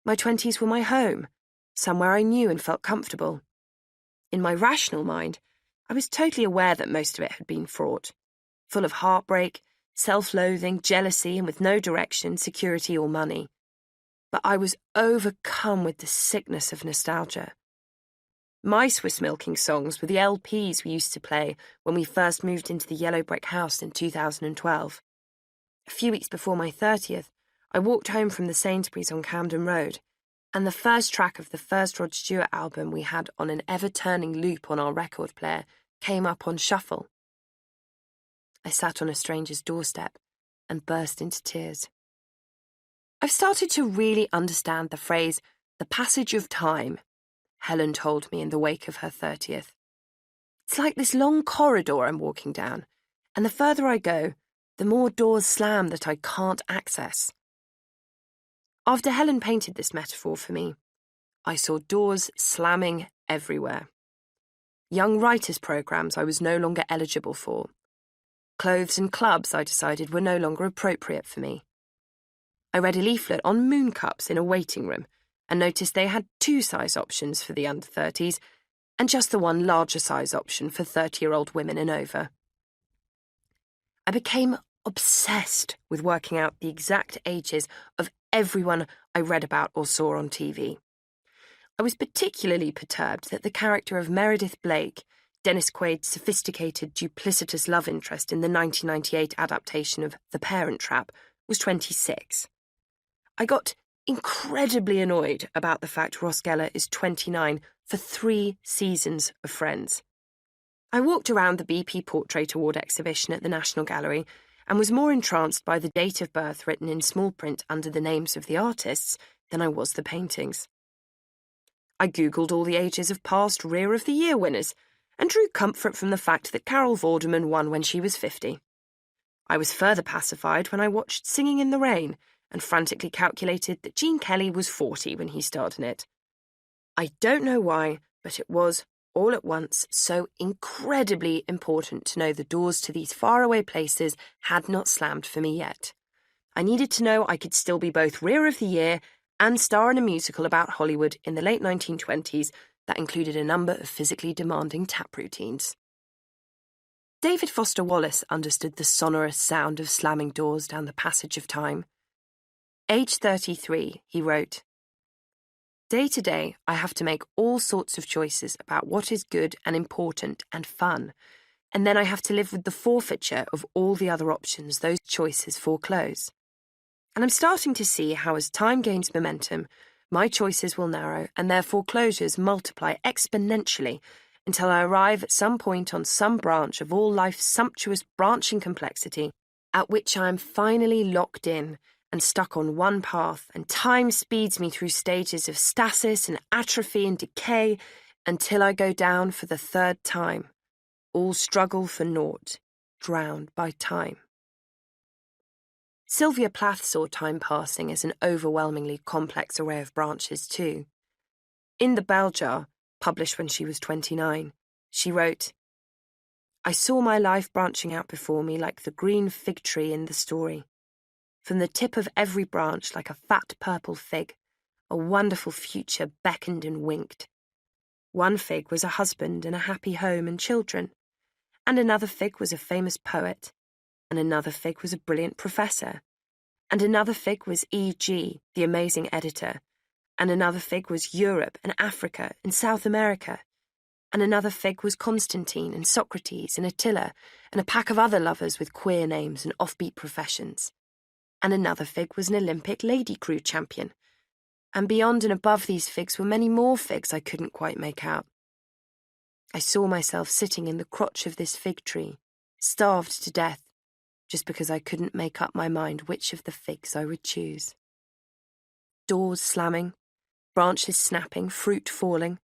My 20s were my home, somewhere I knew and felt comfortable. In my rational mind, I was totally aware that most of it had been fraught, full of heartbreak, self-loathing, jealousy, and with no direction, security, or money. But I was overcome with the sickness of nostalgia. My Swiss milking songs were the LPs we used to play when we first moved into the yellow brick house in 2012. A few weeks before my 30th, I walked home from the Sainsbury's on Camden Road, and the first track of the first Rod-Stewart album we had on an ever-turning loop on our record player came up on shuffle. I sat on a stranger's doorstep and burst into tears. I've started to really understand the phrase, the passage of time, Helen told me in the wake of her 30th. It's like this long corridor I'm walking down, and the further I go, the more doors slam that I can't access. After Helen painted this metaphor for me, I saw doors slamming everywhere. Young writers' programs I was no longer eligible for. Clothes and clubs I decided were no longer appropriate for me. I read a leaflet on moon cups in a waiting room and noticed they had 2 size options for the under 30s and just the one larger size option for 30-year-old women and over. I became obsessed with working out the exact ages of everyone I read about or saw on TV. I was particularly perturbed that the character of Meredith Blake, Dennis Quaid's sophisticated, duplicitous love interest in the 1998 adaptation of The Parent Trap, was 26. I got incredibly annoyed about the fact Ross Geller is 29 for 3 seasons of Friends. I walked around the BP Portrait Award exhibition at the National Gallery and was more entranced by the date of birth written in small print under the names of the artists than I was the paintings. I Googled all the ages of past Rear of the Year winners and drew comfort from the fact that Carol Vorderman won when she was 50. I was further pacified when I watched Singing in the Rain and frantically calculated that Gene Kelly was 40 when he starred in it. I don't know why, but it was, all at once, so incredibly important to know the doors to these faraway places had not slammed for me yet. I needed to know I could still be both Rear of the Year and star in a musical about Hollywood in the late 1920s that included a number of physically demanding tap routines. David Foster Wallace understood the sonorous sound of slamming doors down the passage of time. Age 33, he wrote, "Day to day, I have to make all sorts of choices about what is good and important and fun, and then I have to live with the forfeiture of all the other options those choices foreclose. And I'm starting to see how as time gains momentum, my choices will narrow and their foreclosures multiply exponentially until I arrive at some point on some branch of all life's sumptuous branching complexity, at which I am finally locked in and stuck on one path, and time speeds me through stages of stasis and atrophy and decay until I go down for the third time, all struggle for naught, drowned by time." Sylvia Plath saw time passing as an overwhelmingly complex array of branches too. In The Bell Jar, published when she was 29, she wrote, "I saw my life branching out before me like the green fig tree in the story. From the tip of every branch, like a fat purple fig, a wonderful future beckoned and winked. One fig was a husband and a happy home and children, and another fig was a famous poet, and another fig was a brilliant professor, and another fig was E.G., the amazing editor, and another fig was Europe and Africa and South America, and another fig was Constantine and Socrates and Attila and a pack of other lovers with queer names and offbeat professions. And another fig was an Olympic lady crew champion. And beyond and above these figs were many more figs I couldn't quite make out. I saw myself sitting in the crotch of this fig tree, starved to death, just because I couldn't make up my mind which of the figs I would choose. Doors slamming, branches snapping, fruit falling.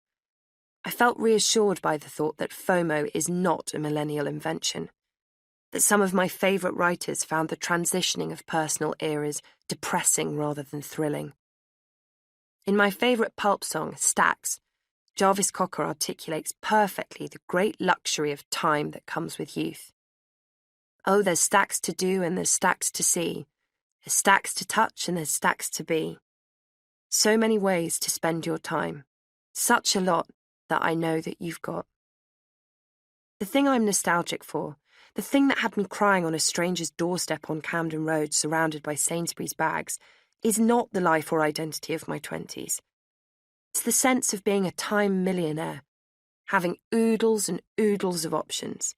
I felt reassured by the thought that FOMO is not a millennial invention, that some of my favourite writers found the transitioning of personal eras depressing rather than thrilling. In my favourite pulp song, Stacks, Jarvis Cocker articulates perfectly the great luxury of time that comes with youth. Oh, there's stacks to do and there's stacks to see. There's stacks to touch and there's stacks to be. So many ways to spend your time. Such a lot that I know that you've got. The thing I'm nostalgic for, the thing that had me crying on a stranger's doorstep on Camden Road surrounded by Sainsbury's bags, is not the life or identity of my 20s. It's the sense of being a time millionaire, having oodles and oodles of options.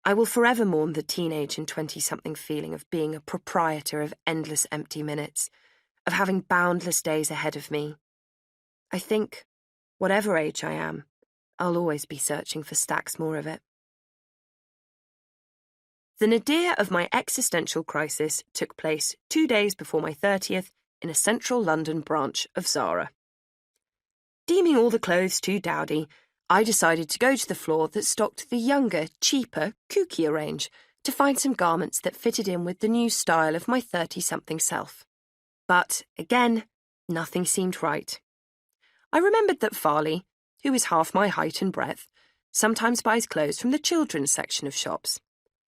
I will forever mourn the teenage and 20-something feeling of being a proprietor of endless empty minutes, of having boundless days ahead of me. I think, whatever age I am, I'll always be searching for stacks more of it. The nadir of my existential crisis took place 2 days before my 30th in a central London branch of Zara. Deeming all the clothes too dowdy, I decided to go to the floor that stocked the younger, cheaper, kookier range to find some garments that fitted in with the new style of my 30-something self. But, again, nothing seemed right. I remembered that Farley, who is half my height and breadth, sometimes buys clothes from the children's section of shops.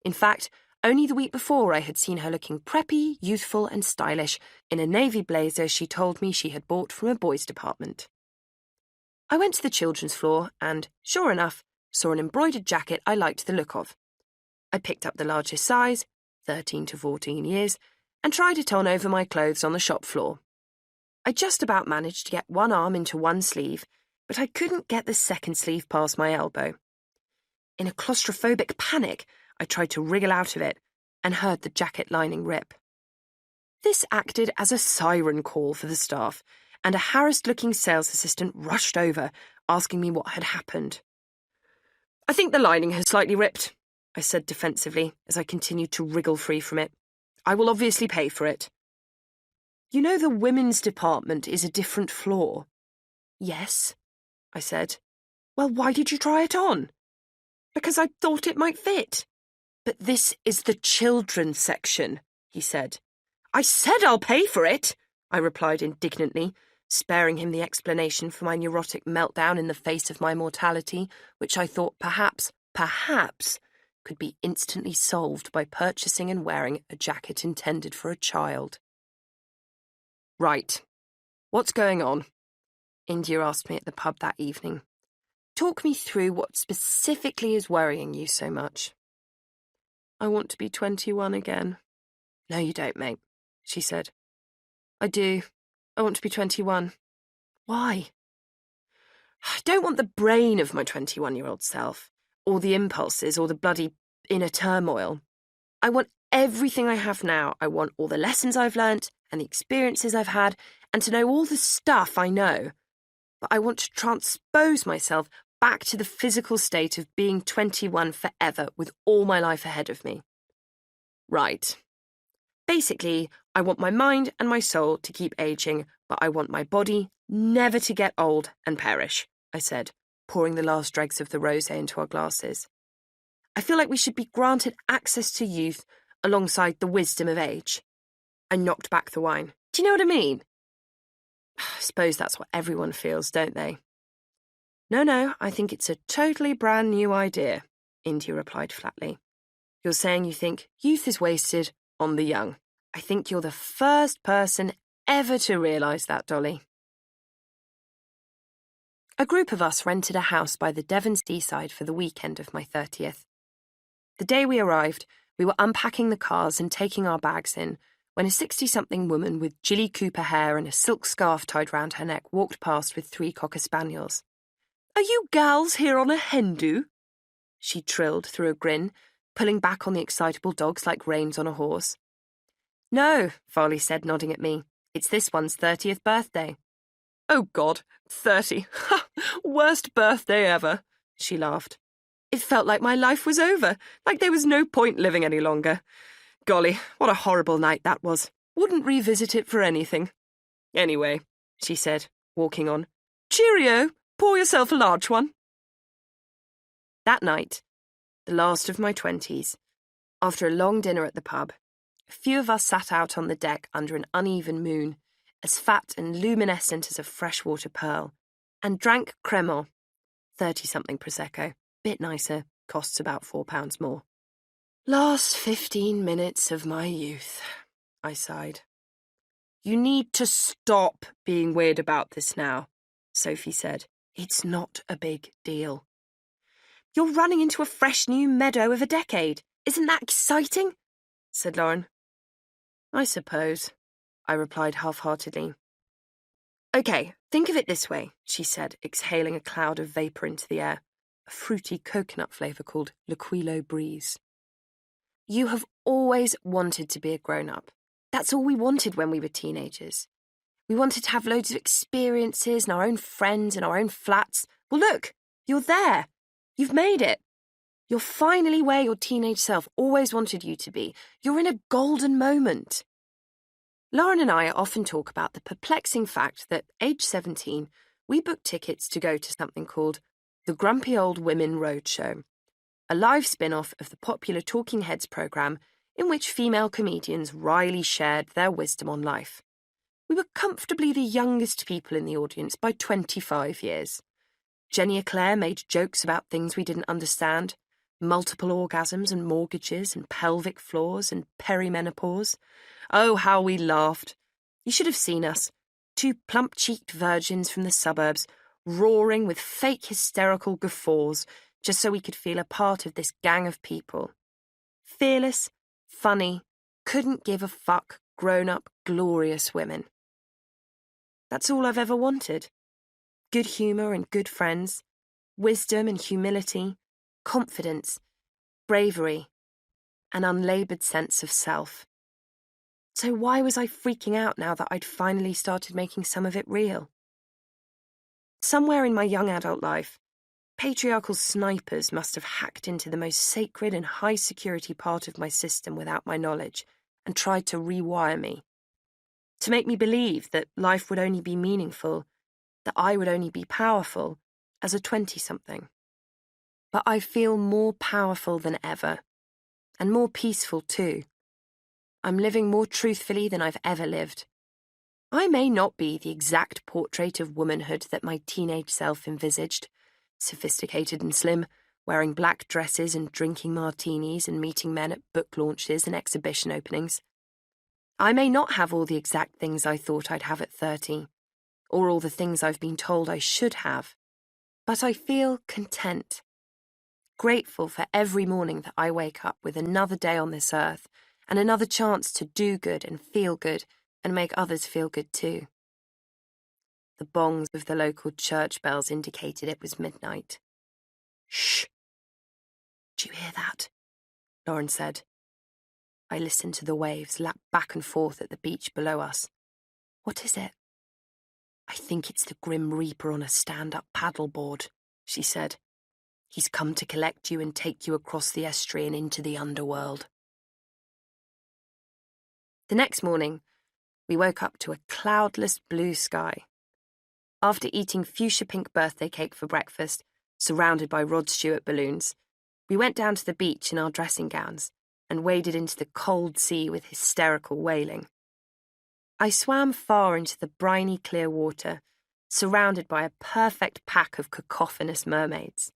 In fact, only the week before I had seen her looking preppy, youthful and stylish in a navy blazer she told me she had bought from a boys' department. I went to the children's floor and, sure enough, saw an embroidered jacket I liked the look of. I picked up the largest size, 13 to 14 years, and tried it on over my clothes on the shop floor. I just about managed to get one arm into one sleeve, but I couldn't get the second sleeve past my elbow. In a claustrophobic panic, I tried to wriggle out of it and heard the jacket lining rip. This acted as a siren call for the staff, and a harassed-looking sales assistant rushed over, asking me what had happened. "I think the lining has slightly ripped," I said defensively as I continued to wriggle free from it. "I will obviously pay for it." "You know the women's department is a different floor?" "Yes," I said. "Well, why did you try it on?" "Because I thought it might fit." "But this is the children's section," he said. "I said I'll pay for it," I replied indignantly, sparing him the explanation for my neurotic meltdown in the face of my mortality, which I thought perhaps, could be instantly solved by purchasing and wearing a jacket intended for a child. "Right," "What's going on?" India asked me at the pub that evening. "Talk me through what specifically is worrying you so much." "I want to be 21 again." "No, you don't, mate," she said. "I do. I want to be 21. "Why?" "I don't want the brain of my 21-year-old self, or the impulses, or the bloody inner turmoil. I want everything I have now. I want all the lessons I've learnt and the experiences I've had, and to know all the stuff I know. But I want to transpose myself back to the physical state of being 21 forever with all my life ahead of me." "Right. Basically, I want my mind and my soul to keep aging, but I want my body never to get old and perish," I said, pouring the last dregs of the rosé into our glasses. "I feel like we should be granted access to youth alongside the wisdom of age." I knocked back the wine. "Do you know what I mean?" "I suppose that's what everyone feels, don't they?" No, I think it's a totally brand new idea," India replied flatly. "You're saying you think youth is wasted on the young. I think you're the first person ever to realise that, Dolly." A group of us rented a house by the Devon seaside for the weekend of my 30th. The day we arrived, we were unpacking the cars and taking our bags in when a 60-something woman with Jilly Cooper hair and a silk scarf tied round her neck walked past with 3 cocker spaniels. "Are you gals here on a hen do?" she trilled through a grin, pulling back on the excitable dogs like reins on a horse. "No," Farley said, nodding at me. "It's this one's 30th birthday." "Oh, God, 30. Ha! Worst birthday ever," she laughed. "It felt like my life was over, like there was no point living any longer. Golly, what a horrible night that was. Wouldn't revisit it for anything. Anyway," she said, walking on. "Cheerio, pour yourself a large one." That night, the last of my 20s, after a long dinner at the pub, a few of us sat out on the deck under an uneven moon, as fat and luminescent as a freshwater pearl, and drank Cremant, 30-something Prosecco. Bit nicer, costs about £4 more. "Last 15 minutes of my youth," I sighed. "You need to stop being weird about this now," Sophie said. "It's not a big deal." "You're running into a fresh new meadow of a decade. Isn't that exciting?" said Lauren. "I suppose," I replied half-heartedly. "Okay, think of it this way," she said, exhaling a cloud of vapour into the air, a fruity coconut flavour called L'Aquilo Breeze. "You have always wanted to be a grown-up. That's all we wanted when we were teenagers. We wanted to have loads of experiences and our own friends and our own flats. Well, look, you're there. You've made it. You're finally where your teenage self always wanted you to be. You're in a golden moment." Lauren and I often talk about the perplexing fact that, age 17, we booked tickets to go to something called the Grumpy Old Women Roadshow, a live spin-off of the popular Talking Heads programme in which female comedians wryly shared their wisdom on life. We were comfortably the youngest people in the audience by 25 years. Jenny Eclair made jokes about things we didn't understand, multiple orgasms and mortgages and pelvic floors and perimenopause. Oh, how we laughed. You should have seen us, 2 plump-cheeked virgins from the suburbs, roaring with fake hysterical guffaws just so we could feel a part of this gang of people. Fearless, funny, couldn't give a fuck, grown-up, glorious women. That's all I've ever wanted. Good humour and good friends, wisdom and humility, confidence, bravery, an unlaboured sense of self. So why was I freaking out now that I'd finally started making some of it real? Somewhere in my young adult life, patriarchal snipers must have hacked into the most sacred and high-security part of my system without my knowledge and tried to rewire me. To make me believe that life would only be meaningful, that I would only be powerful as a 20-something. But I feel more powerful than ever, and more peaceful too. I'm living more truthfully than I've ever lived. I may not be the exact portrait of womanhood that my teenage self envisaged, sophisticated and slim, wearing black dresses and drinking martinis and meeting men at book launches and exhibition openings. I may not have all the exact things I thought I'd have at 30, or all the things I've been told I should have, but I feel content, grateful for every morning that I wake up with another day on this earth and another chance to do good and feel good and make others feel good too. The bongs of the local church bells indicated it was midnight. "Shh! Do you hear that?" Lauren said. I listened to the waves lap back and forth at the beach below us. "What is it?" "I think it's the Grim Reaper on a stand-up paddleboard," she said. "He's come to collect you and take you across the estuary and into the underworld." The next morning, we woke up to a cloudless blue sky. After eating fuchsia-pink birthday cake for breakfast, surrounded by Rod-Stewart balloons, we went down to the beach in our dressing gowns and waded into the cold sea with hysterical wailing. I swam far into the briny clear water, surrounded by a perfect pack of cacophonous mermaids,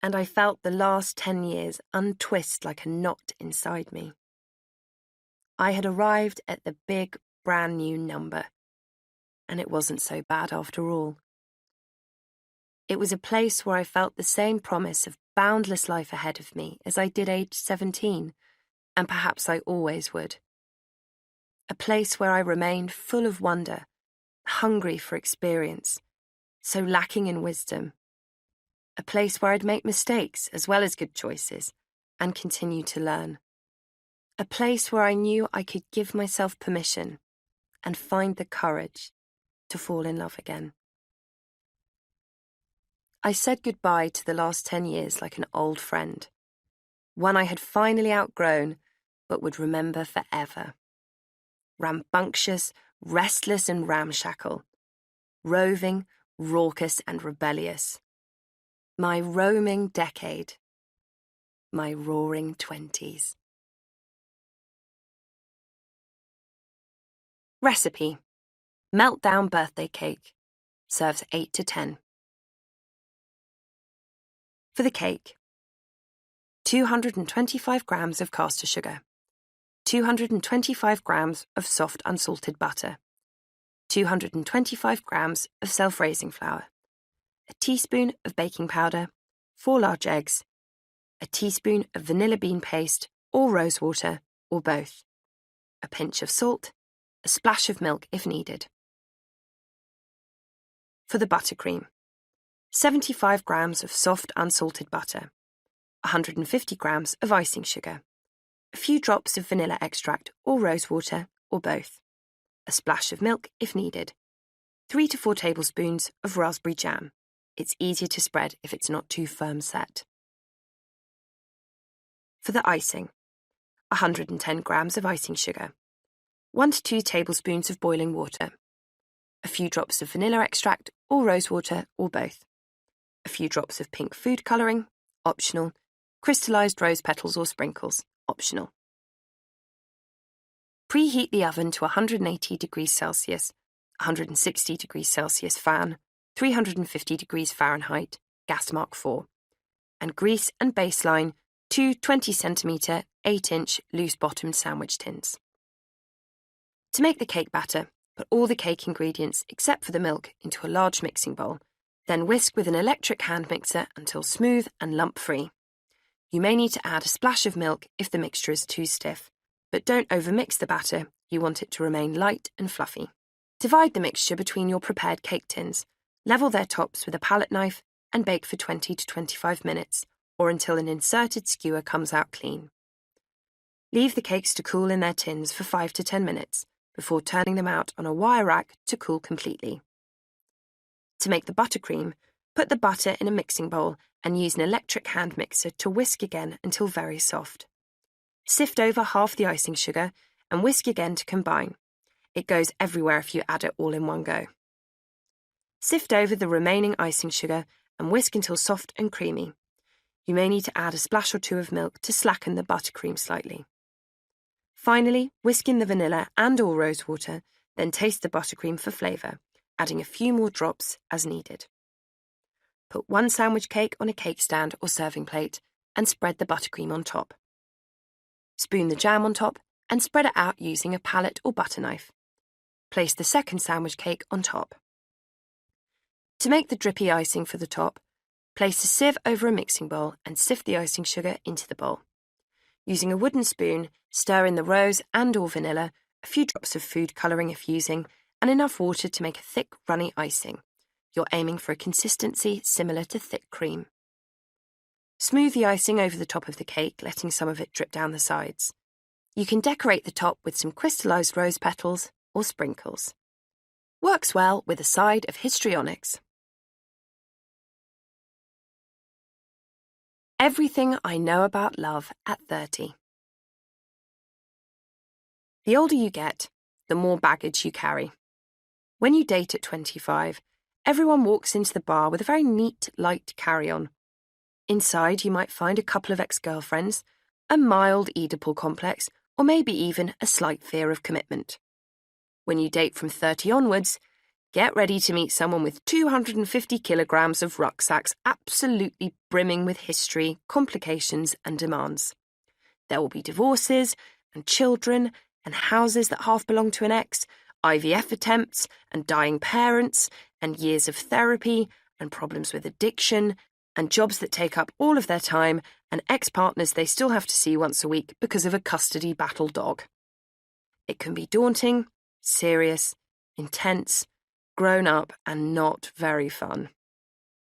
and I felt the last 10 years untwist like a knot inside me. I had arrived at the big, brand new number, and it wasn't so bad after all. It was a place where I felt the same promise of boundless life ahead of me as I did age 17, and perhaps I always would. A place where I remained full of wonder, hungry for experience, so lacking in wisdom. A place where I'd make mistakes as well as good choices, and continue to learn. A place where I knew I could give myself permission and find the courage to fall in love again. I said goodbye to the last 10 years like an old friend, one I had finally outgrown but would remember forever. Rambunctious, restless and ramshackle, roving, raucous and rebellious. My roaming decade, my roaring 20s. Recipe: meltdown birthday cake. Serves 8 to 10. For the cake, 225 grams of caster sugar, 225 grams of soft unsalted butter, 225 grams of self-raising flour, a teaspoon of baking powder, 4 large eggs, a teaspoon of vanilla bean paste or rose water or both, a pinch of salt, a splash of milk if needed. For the buttercream, 75 grams of soft unsalted butter, 150 grams of icing sugar, a few drops of vanilla extract or rose water or both, a splash of milk if needed, 3 to 4 tablespoons of raspberry jam. It's easier to spread if it's not too firm set. For the icing, 110 grams of icing sugar, 1 to 2 tablespoons of boiling water, a few drops of vanilla extract or rose water or both, a few drops of pink food colouring, optional, crystallised rose petals or sprinkles, optional. Preheat the oven to 180 degrees Celsius, 160 degrees Celsius fan, 350 degrees Fahrenheit, gas mark 4, and grease and baseline 2 20cm, 8-inch loose-bottomed sandwich tins. To make the cake batter, put all the cake ingredients except for the milk into a large mixing bowl, then whisk with an electric hand mixer until smooth and lump-free. You may need to add a splash of milk if the mixture is too stiff, but don't overmix the batter, you want it to remain light and fluffy. Divide the mixture between your prepared cake tins, level their tops with a palette knife, and bake for 20 to 25 minutes, or until an inserted skewer comes out clean. Leave the cakes to cool in their tins for 5 to 10 minutes, before turning them out on a wire rack to cool completely. To make the buttercream, put the butter in a mixing bowl and use an electric hand mixer to whisk again until very soft. Sift over half the icing sugar and whisk again to combine. It goes everywhere if you add it all in one go. Sift over the remaining icing sugar and whisk until soft and creamy. You may need to add a splash or two of milk to slacken the buttercream slightly. Finally, whisk in the vanilla and or rose water, then taste the buttercream for flavour, adding a few more drops as needed. Put 1 sandwich cake on a cake stand or serving plate and spread the buttercream on top. Spoon the jam on top and spread it out using a palette or butter knife. Place the second sandwich cake on top. To make the drippy icing for the top, place a sieve over a mixing bowl and sift the icing sugar into the bowl. Using a wooden spoon, stir in the rose and/or vanilla, a few drops of food colouring if using, and enough water to make a thick, runny icing. You're aiming for a consistency similar to thick cream. Smooth the icing over the top of the cake, letting some of it drip down the sides. You can decorate the top with some crystallised rose petals or sprinkles. Works well with a side of histrionics. Everything I know about love at 30. The older you get, the more baggage you carry. When you date at 25, everyone walks into the bar with a very neat, light carry-on. Inside, you might find a couple of ex-girlfriends, a mild Oedipal complex, or maybe even a slight fear of commitment. When you date from 30 onwards, get ready to meet someone with 250 kilograms of rucksacks absolutely brimming with history, complications, and demands. There will be divorces, and children, and houses that half belong to an ex, IVF attempts, and dying parents, and years of therapy, and problems with addiction, and jobs that take up all of their time, and ex-partners they still have to see once a week because of a custody battle dog. It can be daunting, serious, intense, grown up, and not very fun.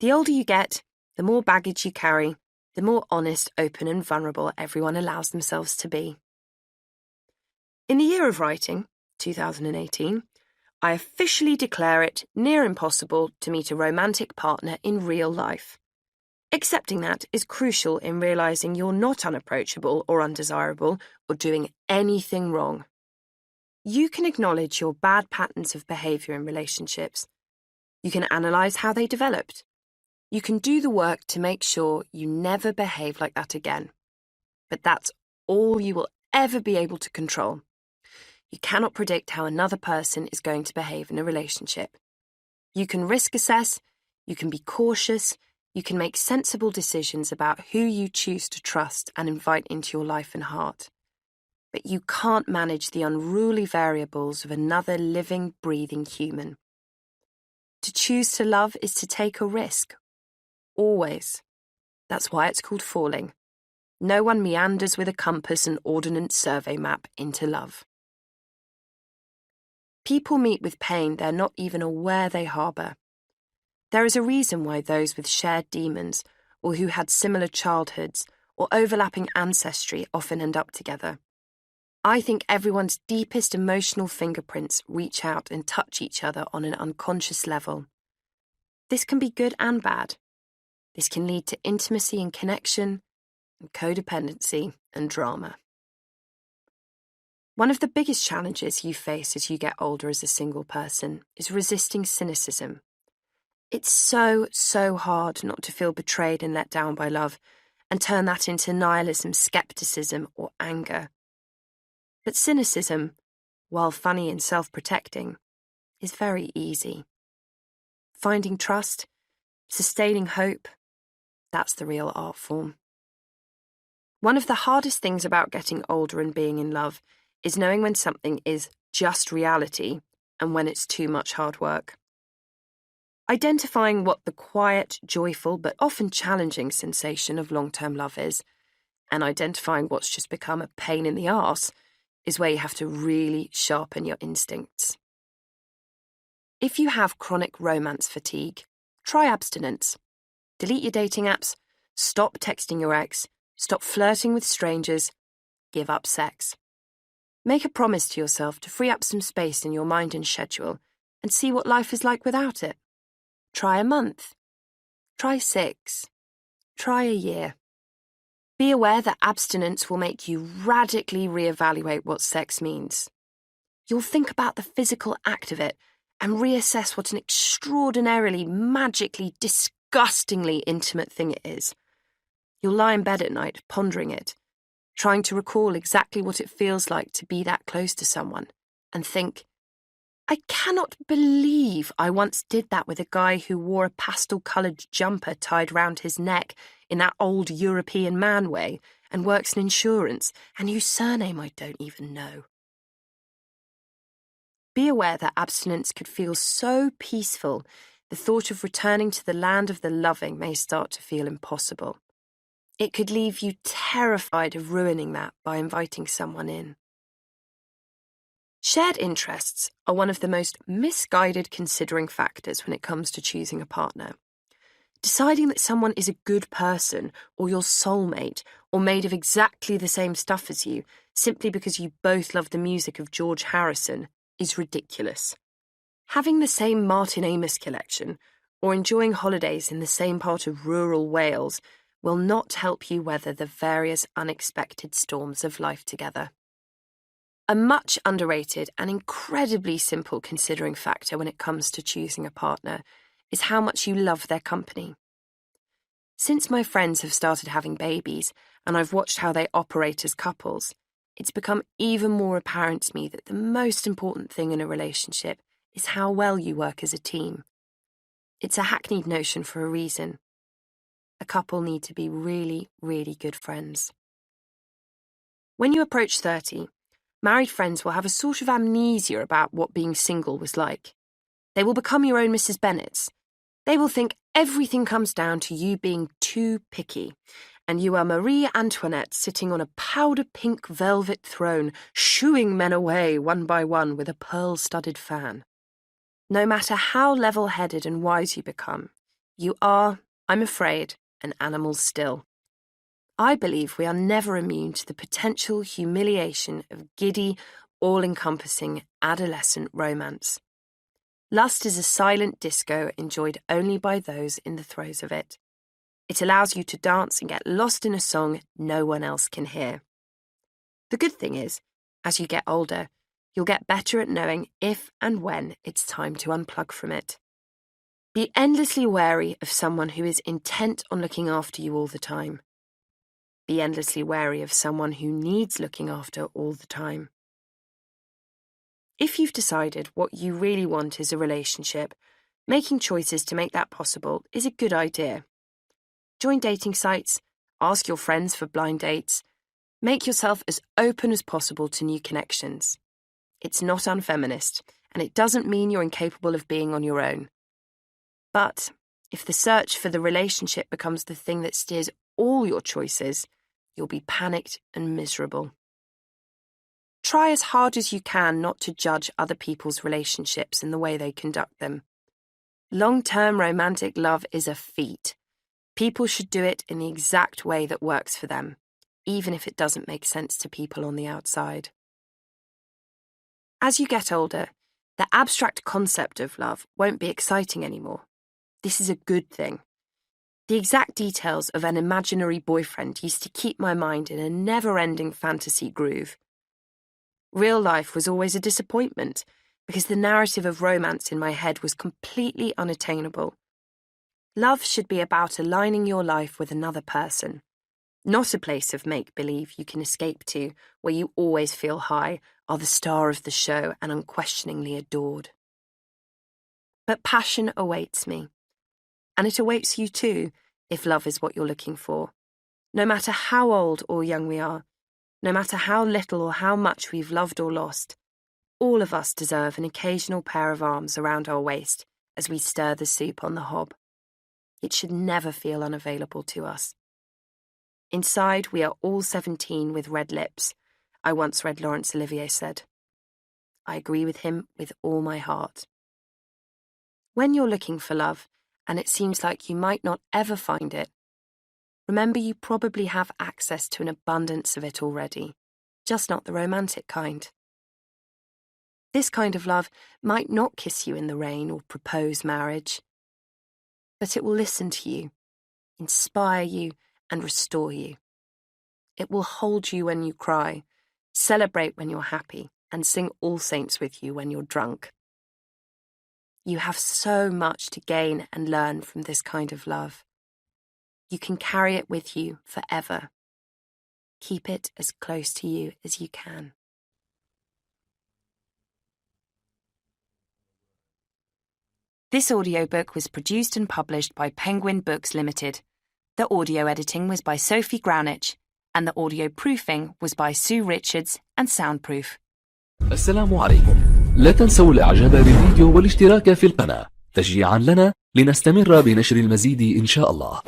The older you get, the more baggage you carry, the more honest, open, and vulnerable everyone allows themselves to be. In the year of writing, 2018, I officially declare it near impossible to meet a romantic partner in real life. Accepting that is crucial in realising you're not unapproachable or undesirable or doing anything wrong. You can acknowledge your bad patterns of behaviour in relationships. You can analyse how they developed. You can do the work to make sure you never behave like that again. But that's all you will ever be able to control. You cannot predict how another person is going to behave in a relationship. You can risk assess, you can be cautious, you can make sensible decisions about who you choose to trust and invite into your life and heart. But you can't manage the unruly variables of another living, breathing human. To choose to love is to take a risk. Always. That's why it's called falling. No one meanders with a compass and ordnance survey map into love. People meet with pain they're not even aware they harbour. There is a reason why those with shared demons, or who had similar childhoods, or overlapping ancestry often end up together. I think everyone's deepest emotional fingerprints reach out and touch each other on an unconscious level. This can be good and bad. This can lead to intimacy and connection, and codependency and drama. One of the biggest challenges you face as you get older as a single person is resisting cynicism. It's so hard not to feel betrayed and let down by love and turn that into nihilism, skepticism, or anger. But cynicism, while funny and self-protecting, is very easy. Finding trust, sustaining hope, that's the real art form. One of the hardest things about getting older and being in love is knowing when something is just reality and when it's too much hard work. Identifying what the quiet, joyful, but often challenging sensation of long-term love is, and identifying what's just become a pain in the arse, is where you have to really sharpen your instincts. If you have chronic romance fatigue, try abstinence. Delete your dating apps, stop texting your ex, stop flirting with strangers, give up sex. Make a promise to yourself to free up some space in your mind and schedule and see what life is like without it. Try a month. Try 6. Try a year. Be aware that abstinence will make you radically reevaluate what sex means. You'll think about the physical act of it and reassess what an extraordinarily, magically, disgustingly intimate thing it is. You'll lie in bed at night, pondering it, trying to recall exactly what it feels like to be that close to someone, and think, I cannot believe I once did that with a guy who wore a pastel-coloured jumper tied round his neck in that old European man way and works in insurance and whose surname I don't even know. Be aware that abstinence could feel so peaceful the thought of returning to the land of the loving may start to feel impossible. It could leave you terrified of ruining that by inviting someone in. Shared interests are one of the most misguided considering factors when it comes to choosing a partner. Deciding that someone is a good person or your soulmate or made of exactly the same stuff as you simply because you both love the music of George Harrison is ridiculous. Having the same Martin Amis collection or enjoying holidays in the same part of rural Wales will not help you weather the various unexpected storms of life together. A much underrated and incredibly simple considering factor when it comes to choosing a partner is how much you love their company. Since my friends have started having babies and I've watched how they operate as couples, it's become even more apparent to me that the most important thing in a relationship is how well you work as a team. It's a hackneyed notion for a reason. A couple need to be really, really good friends. When you approach 30, married friends will have a sort of amnesia about what being single was like. They will become your own Mrs. Bennets. They will think everything comes down to you being too picky, and you are Marie Antoinette sitting on a powder-pink velvet throne, shooing men away one by one with a pearl-studded fan. No matter how level-headed and wise you become, you are, I'm afraid, an animal still. I believe we are never immune to the potential humiliation of giddy, all-encompassing adolescent romance. Lust is a silent disco enjoyed only by those in the throes of it. It allows you to dance and get lost in a song no one else can hear. The good thing is, as you get older, you'll get better at knowing if and when it's time to unplug from it. Be endlessly wary of someone who is intent on looking after you all the time. Be endlessly wary of someone who needs looking after all the time. If you've decided what you really want is a relationship, making choices to make that possible is a good idea. Join dating sites, ask your friends for blind dates, make yourself as open as possible to new connections. It's not unfeminist, and it doesn't mean you're incapable of being on your own. But if the search for the relationship becomes the thing that steers all your choices, you'll be panicked and miserable. Try as hard as you can not to judge other people's relationships in the way they conduct them. Long-term romantic love is a feat. People should do it in the exact way that works for them, even if it doesn't make sense to people on the outside. As you get older, the abstract concept of love won't be exciting anymore. This is a good thing. The exact details of an imaginary boyfriend used to keep my mind in a never-ending fantasy groove. Real life was always a disappointment because the narrative of romance in my head was completely unattainable. Love should be about aligning your life with another person, not a place of make-believe you can escape to where you always feel high, are the star of the show and unquestioningly adored. But passion awaits me, and it awaits you too if love is what you're looking for. No matter how old or young we are, no matter how little or how much we've loved or lost, all of us deserve an occasional pair of arms around our waist as we stir the soup on the hob. It should never feel unavailable to us. Inside, we are all 17 with red lips, I once read Laurence Olivier said. I agree with him with all my heart. When you're looking for love, and it seems like you might not ever find it, remember you probably have access to an abundance of it already, just not the romantic kind. This kind of love might not kiss you in the rain or propose marriage, but it will listen to you, inspire you, and restore you. It will hold you when you cry, celebrate when you're happy, and sing All Saints with you when you're drunk. You have so much to gain and learn from this kind of love. You can carry it with you forever. Keep it as close to you as you can. This audiobook was produced and published by Penguin Books Limited. The audio editing was by Sophie Grounich, and the audio proofing was by Sue Richards and Soundproof. السلام عليكم. لا تنسوا الاعجاب بالفيديو والاشتراك في القناة تشجيعا لنا لنستمر بنشر المزيد إن شاء الله.